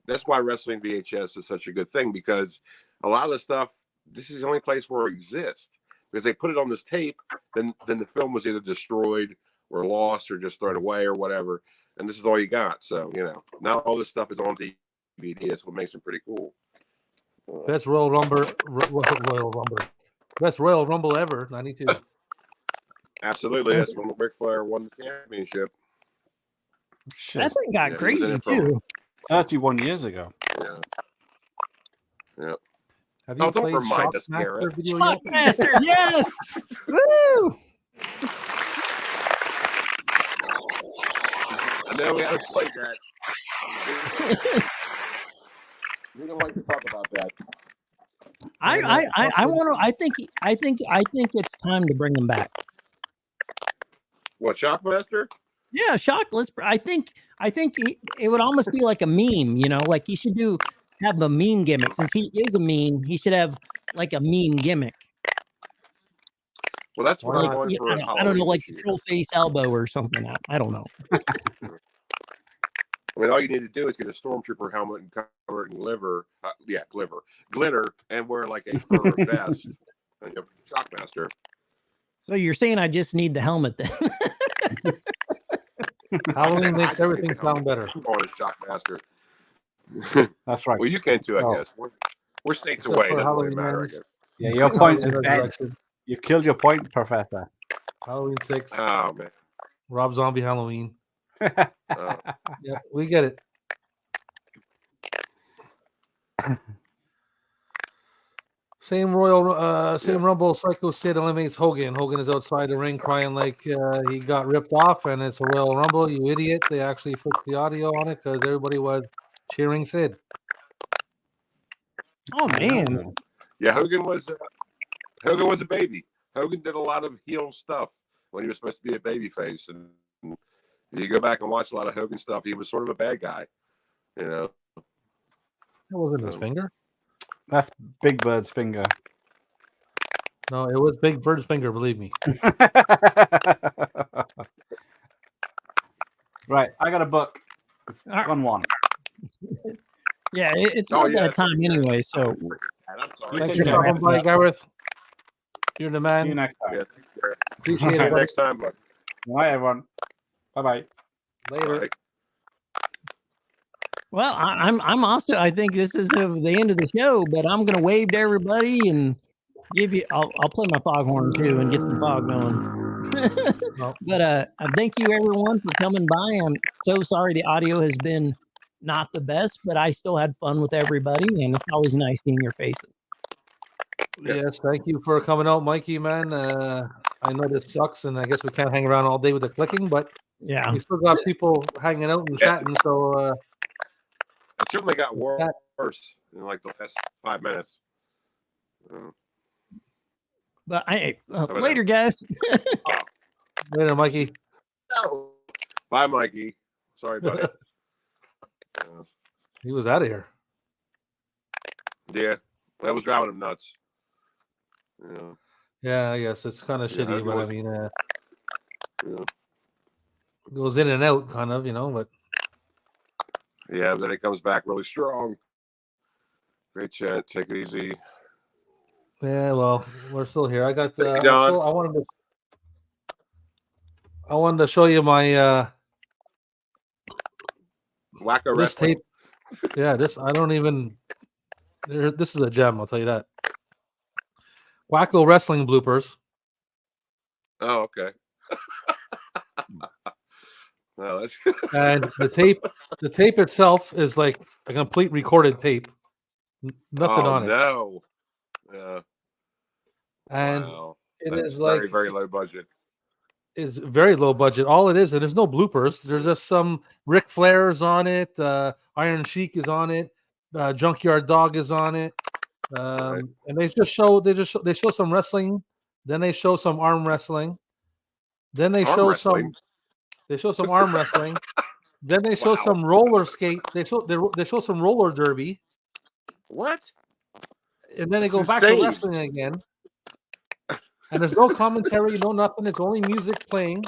that's why wrestling VHS is such a good thing, because a lot of the stuff, this is the only place where it exists, because they put it on this tape, then the film was either destroyed or lost or just thrown away or whatever, and this is all you got. So now all this stuff is on DVD. That's what makes it pretty cool. Best Royal Rumble, best Royal Rumble ever, 92. Absolutely, that's when Ric Flair won the championship. That thing got crazy too. 31 years ago. Yeah. Have you don't remind us, Garrett. Shockmaster, yes! Woo! I know we haven't played that. We don't like to talk about that. I think it's time to bring them back. What, Shockmaster? Yeah, Shockless. I think it would almost be like a meme, like he should have a meme gimmick. Since he is a meme, he should have like a meme gimmick. Well, that's what I'm going for. I don't know, like the troll face elbow or something. I don't know. I mean, all you need to do is get a stormtrooper helmet and cover it in glitter, and wear like a fur vest. And you're Shockmaster. So you're saying I just need the helmet then? Halloween makes everything sound better. I'm going to Shockmaster. That's right. Well, you can too, I guess. We're states away. Doesn't really matter, I guess. Yeah, your point is dead. You've killed your point, Professor. Halloween 6. Oh, man. Rob Zombie Halloween. Yeah, we get it. Same Rumble. Psycho Sid eliminates Hogan. Hogan is outside the ring crying like he got ripped off, and it's a Royal Rumble. You idiot! They actually fixed the audio on it because everybody was cheering Sid. Oh man! Yeah, Hogan was a baby. Hogan did a lot of heel stuff when he was supposed to be a baby face, and you go back and watch a lot of Hogan stuff, he was sort of a bad guy. That wasn't his finger. That's Big Bird's finger. No, it was Big Bird's finger, believe me. Right, I got a book. It's one. Yeah, it's not that time anyway, so. I'm sorry. Thanks for stopping by, Gareth. You're the man. See you next time. Yeah, Appreciate it. next time, bud. All right, everyone. Bye-bye. Later. Bye. Well, I'm also. I think this is the end of the show, but I'm gonna wave to everybody and give you. I'll play my foghorn too and get some fog going. But thank you everyone for coming by. I'm so sorry the audio has been not the best, but I still had fun with everybody, and it's always nice seeing your faces. Yes, thank you for coming out, Mikey, man. I know this sucks, and I guess we can't hang around all day with the clicking, but Yeah, we still got people hanging out and chatting. So It certainly got worse in like the last 5 minutes. but later, guys. Later, Mikey. No. Bye, Mikey. Sorry, buddy. He was out of here. Yeah, that was driving him nuts. Yeah, I guess it's kind of shitty, but I mean, Yeah. it goes in and out, kind of, but. Yeah, then it comes back really strong. Great chat. Take it easy. Yeah, well, we're still here. I got. Hey, Don. I wanted to show you my Wacko this wrestling. tape. Yeah, this I don't even. This is a gem. I'll tell you that. Wacko wrestling bloopers. Oh, okay. Well, that's And the tape itself is like a complete recorded tape. Nothing on it. No. Yeah. And wow. it That's is very, like very low budget. It's very low budget. All it is, and there's no bloopers. There's just some Ric Flair's on it. Iron Sheik is on it. Junkyard Dog is on it. Right. And they show some wrestling. Then they show some arm wrestling. Then they show some arm wrestling. Then they show some roller skate. They show some roller derby. What? And then they go back to wrestling again. And there's no commentary, no nothing. It's only music playing.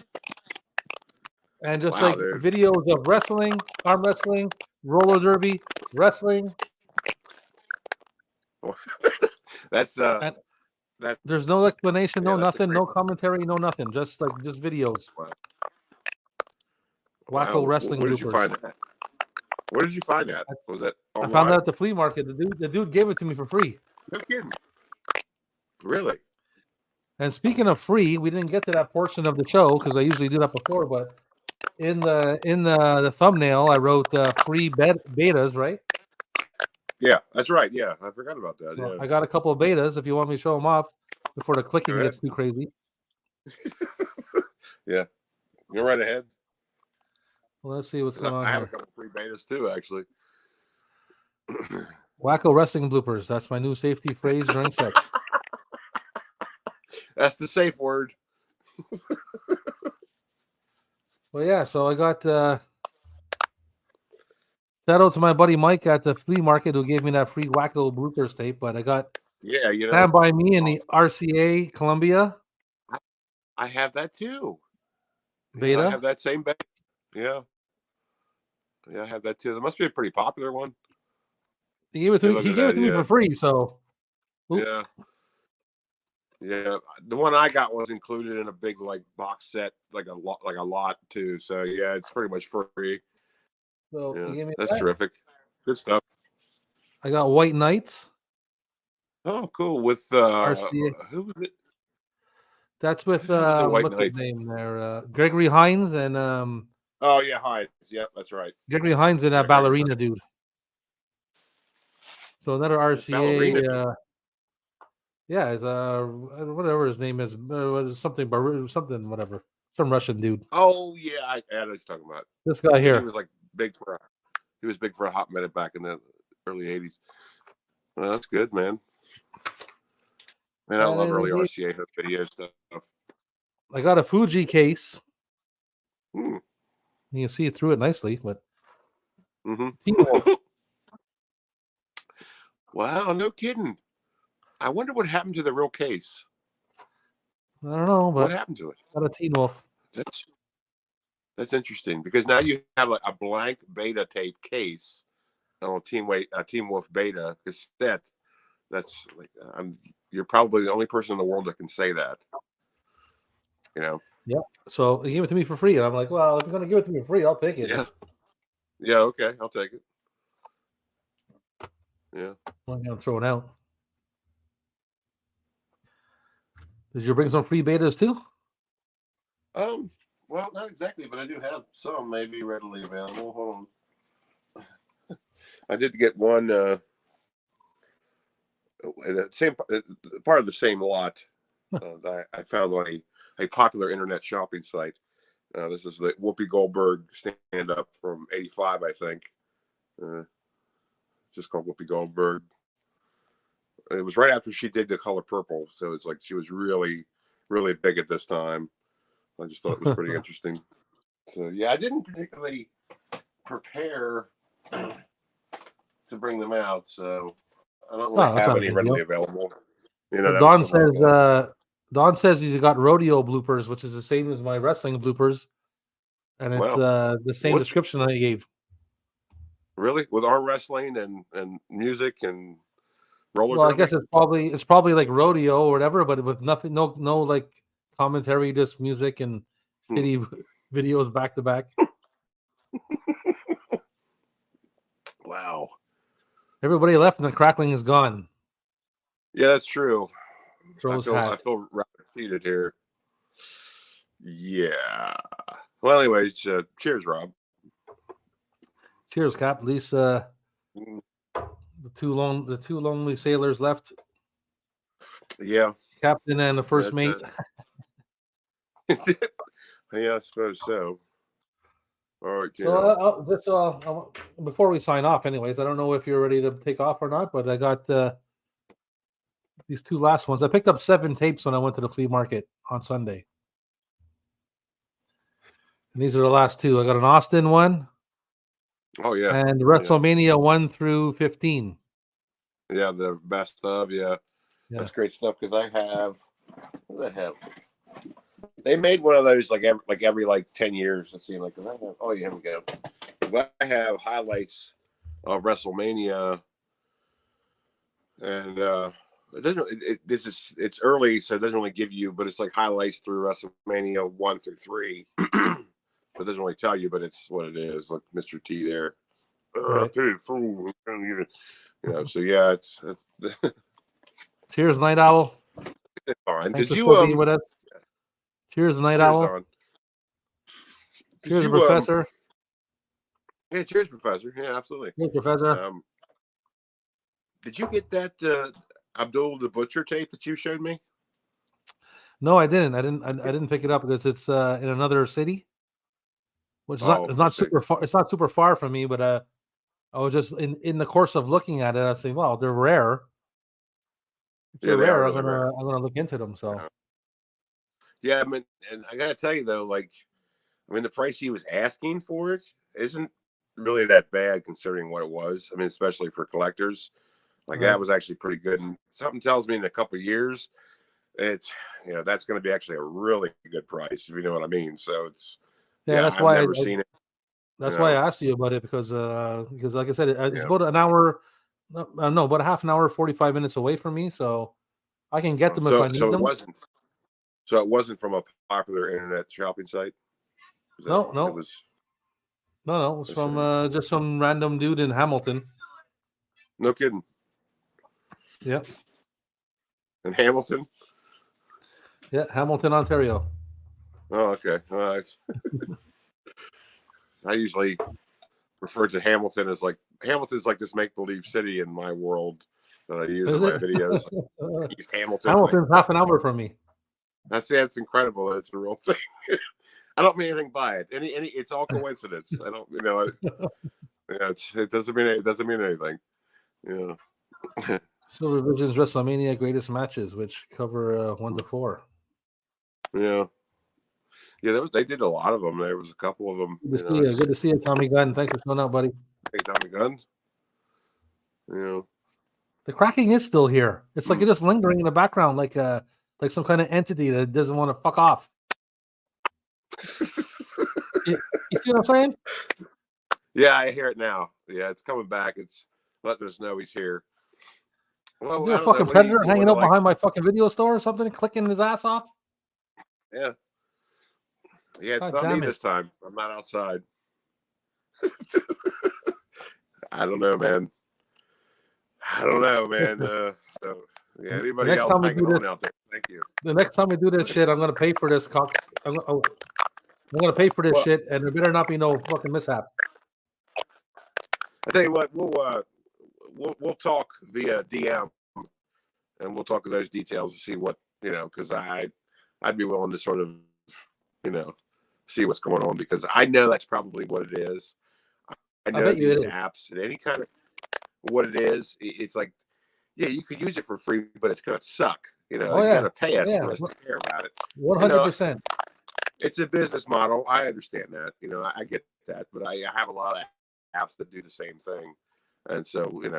And just videos of wrestling, arm wrestling, roller derby, wrestling. That's there's no explanation, no nothing, no commentary, no nothing. Just videos. Wacko wrestling. Where did you find that? Where did you find that? Was that online? I found that at the flea market. The dude gave it to me for free. No kidding. Really? And speaking of free, we didn't get to that portion of the show because I usually do that before. But in the thumbnail, I wrote free betas, right? Yeah, that's right. Yeah, I forgot about that. So yeah. I got a couple of betas. If you want me to show them off before the clicking gets too crazy. Yeah, go right ahead. Well, let's see what's going on. I have a couple free betas too, actually. Wacko wrestling bloopers. That's my new safety phrase during sex. That's the safe word. Well, yeah. So I got shout out to my buddy Mike at the flea market who gave me that free Wacko bloopers tape. But I got Stand By Me in the RCA Columbia. I have that too. Beta. I have that same beta. Yeah. Yeah, I have that too. That must be a pretty popular one. He gave it to me for free. So. Oop. Yeah. Yeah, the one I got was included in a big box set, like a lot too. So yeah, it's pretty much free. So yeah, that's terrific. Good stuff. I got White Knights. Oh, cool. With RCA. Who was it? That's with what's his name there? Gregory Hines and oh yeah, Hines. Yeah, that's right. Gregory Hines and that ballerina dude. So another RCA. Yeah, it's whatever his name is, something whatever, some Russian dude. Oh yeah, I know what you're talking about. This guy here. He was big for a hot minute back in the early '80s. Well, that's good, man. Man, I love early RCA video stuff. I got a Fuji case. You can see through it nicely, but. Wow, no kidding. I wonder what happened to the real case. I don't know, but what happened to it? Not a Teen Wolf. That's interesting because now you have a blank beta tape case on Team Wolf beta cassette. That's you're probably the only person in the world that can say that. Yeah. So he gave it to me for free, and I'm like, well, if you're gonna give it to me for free, I'll take it. Yeah. Yeah. Okay, I'll take it. Yeah. I'm gonna throw it out. Did you bring some free betas too? Well, not exactly, but I do have some maybe readily available. Hold on. I did get one. The same part of the same lot that I found on a popular internet shopping site. This is the Whoopi Goldberg stand up from '85, I think. Just called Whoopi Goldberg. It was right after she did The Color Purple, so it's like she was really, really big at this time. I just thought it was pretty interesting. So yeah, I didn't particularly prepare to bring them out, so I don't really have any readily available. You know, Don says you got rodeo bloopers, which is the same as my wrestling bloopers, and it's the same description I gave. Really, with arm wrestling and music and roller. Well, drumming? I guess it's probably like rodeo or whatever, but with nothing, no like commentary, just music and shitty videos back to back. Wow. Everybody left and the crackling is gone. Yeah, that's true. I feel rather cheated here. Yeah. Well, anyways, cheers, Rob. Cheers, Cap. At least the two lonely sailors left. Yeah. Captain and the first mate. Yeah, I suppose so. All right. So before we sign off, anyways, I don't know if you're ready to take off or not, but I got these two last ones. I picked up 7 tapes when I went to the flea market on Sunday. And these are the last 2. I got an Austin one. Oh, yeah. And WrestleMania 1 through 15. Yeah, the best of, yeah. That's great stuff because I have, what do I have? They made one of those like every 10 years. Let's see, I have, oh, yeah, here we go. I have highlights of WrestleMania, and it doesn't. It's early, so it doesn't really give you, but it's like highlights through WrestleMania 1 through 3. It doesn't really tell you, but it's what it is. Look, Mr. T there. Fool. You know, so yeah, it's Cheers, Night Owl. Fine. Did you be with us? Cheers, Night Owl. Don. Cheers, Professor. Yeah, cheers, Professor. Yeah, absolutely. Cheers, Professor. Did you get that Abdul the Butcher tape that you showed me? No, I didn't. I didn't pick it up because it's in another city, which is not super far. It's not super far from me, but I was just in the course of looking at it. I was saying, "Wow, they're rare." If they're rare, I'm gonna look into them. So, yeah, I mean, and I gotta tell you though, the price he was asking for it isn't really that bad considering what it was. I mean, especially for collectors, that was actually pretty good. And something tells me in a couple of years, it's that's going to be actually a really good price, if you know what I mean. So it's that's why I've never seen it. That's why I asked you about it because like I said, it's about an hour. No, about a half an hour, 45 minutes away from me, so I can get them if I need them. It wasn't from a popular internet shopping site. No. It was from just some random dude in Hamilton. No kidding. Yep. In Hamilton. Yeah, Hamilton, Ontario. Oh, okay. All right. I usually refer to Hamilton as Hamilton's like this make-believe city in my world that I use in my videos. East Hamilton. Hamilton's half an hour from me. That's incredible. It's a real thing. I don't mean anything by it. It's all coincidence. I don't, it doesn't mean anything. Yeah. Silver Vision's WrestleMania Greatest Matches, which cover 1 to 4. Yeah. Yeah, they did a lot of them. There was a couple of them. Good to see you, Tommy Gunn. Thanks for showing up, buddy. Hey, Tommy Gunn. The cracking is still here. It's like it's just lingering in the background, like some kind of entity that doesn't want to fuck off. you see what I'm saying? Yeah, I hear it now. Yeah, it's coming back. It's letting us know he's here. Well, is there a fucking predator hanging out behind my fucking video store or something, clicking his ass off? Yeah. Yeah, it's not me this time. I'm not outside. I don't know, man. I don't know, man. So yeah, anybody next else time we hanging do on this- out there? Thank you. The next time we do this shit, I'm gonna pay for this cock. I'm gonna pay for this Well- shit, and there better not be no fucking mishap. I tell you what, we'll talk via DM, and we'll talk of those details to see what because I'd be willing to sort of see what's going on, because I know that's probably what it is. I know bet you it these is. apps and any kind of what it is. It's like, yeah, you could use it for free, but it's gonna suck. You Oh, yeah. gotta pay us Yeah. for us to care about it. 100%. It's a business model. I understand that. I get that, but I have a lot of apps that do the same thing, and so we'll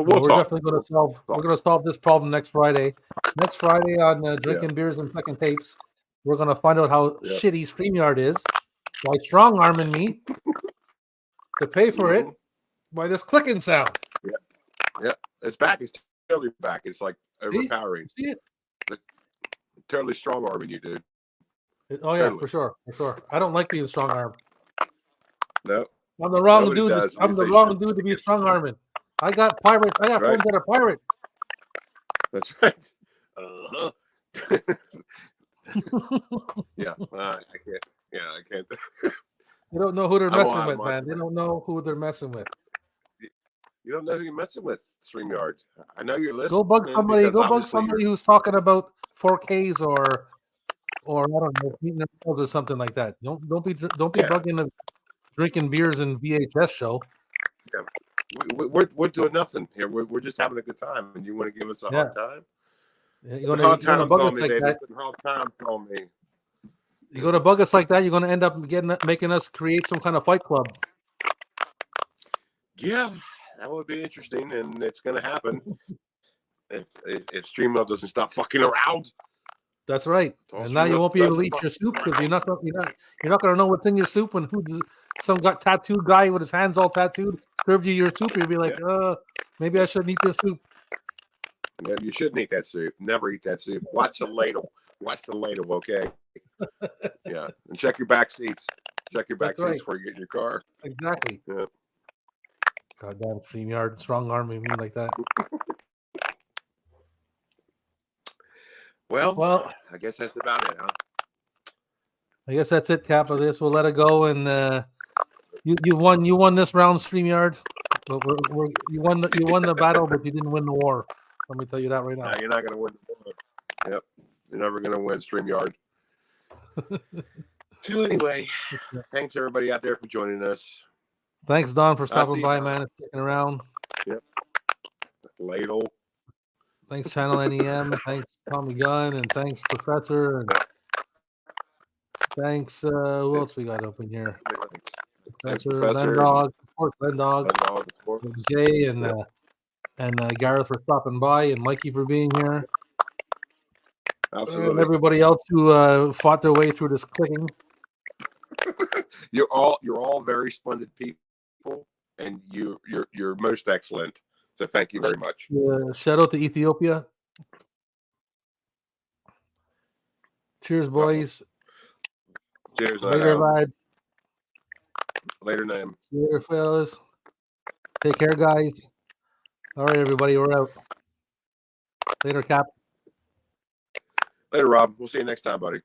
We're talk. definitely going to solve. We're going to solve this problem next Friday. Next Friday on Drinking Beers and Fucking Tapes, we're going to find out how Yeah. shitty StreamYard is by strong arming me to pay for it by this clicking sound. It's back. It's totally back. It's like overpowering. See it? Totally strong arming you, dude. Oh yeah, Totally. for sure. I don't like being strong armed. No, I'm the wrong Nobody dude. does. I'm the wrong dude to be strong arming. I got pirates. I got Right. friends that are pirates. that's right. Yeah, I can't. Yeah, I can't. They don't know who they're I'm messing on with, my- man. They don't know who they're messing with. You don't know who you're messing with, StreamYard. I know you're listening. Go bug somebody. because Go bug obviously somebody you're- who's talking about 4Ks or I don't know, eating or something like that. Don't be Yeah. bugging the drinking beers and VHS show. We're doing nothing here. We're just having a good time, and you want to give us a hard time? You're Put gonna hard times bug on us me, like baby. that. Put hard times on me. You're gonna bug us like that. You're gonna end up making us create some kind of fight club. Yeah, that would be interesting, and it's going to happen if StreamYard doesn't stop fucking around. That's right. Toss And now your you won't be able to nuts eat up. your soup because you're not gonna know what's in your soup and some got tattooed guy with his hands all tattooed served you your soup. You'll be like, maybe I shouldn't eat this soup. Yeah, you shouldn't eat that soup. Never eat that soup. Watch the ladle. Watch the ladle, okay? Yeah, and check your back seats. Check your back That's right. seats before you get in your car. Exactly. Yeah. Goddamn StreamYard strong arming me like that. Well, I guess that's about it, huh? I guess that's it, Cap. Of this, we'll let it go. And you won this round, StreamYard. But you won the battle, but you didn't win the war. Let me tell you that right now. No, you're not going to win the war. Yep, you're never going to win StreamYard. So anyway, thanks everybody out there for joining us. Thanks, Don, for see stopping you, by, Don. man, and sticking around. Ladle. Thanks, Channel NEM. Thanks, Tommy Gunn, and thanks, Professor, and thanks. Who else we got up in here? Thanks, Professor, Professor. Lendog, of course, Lendog, and Jay, and Gareth for stopping by, and Mikey for being here, and Absolutely. everybody else who fought their way through this clicking. You're all very splendid people, and you're most excellent. So thank you very much. Shout out to Ethiopia. Cheers, boys. Cheers. Later, lads. Later, name. Later, fellas. Take care, guys. All right, everybody, we're out. Later, Cap. Later, Rob. We'll see you next time, buddy.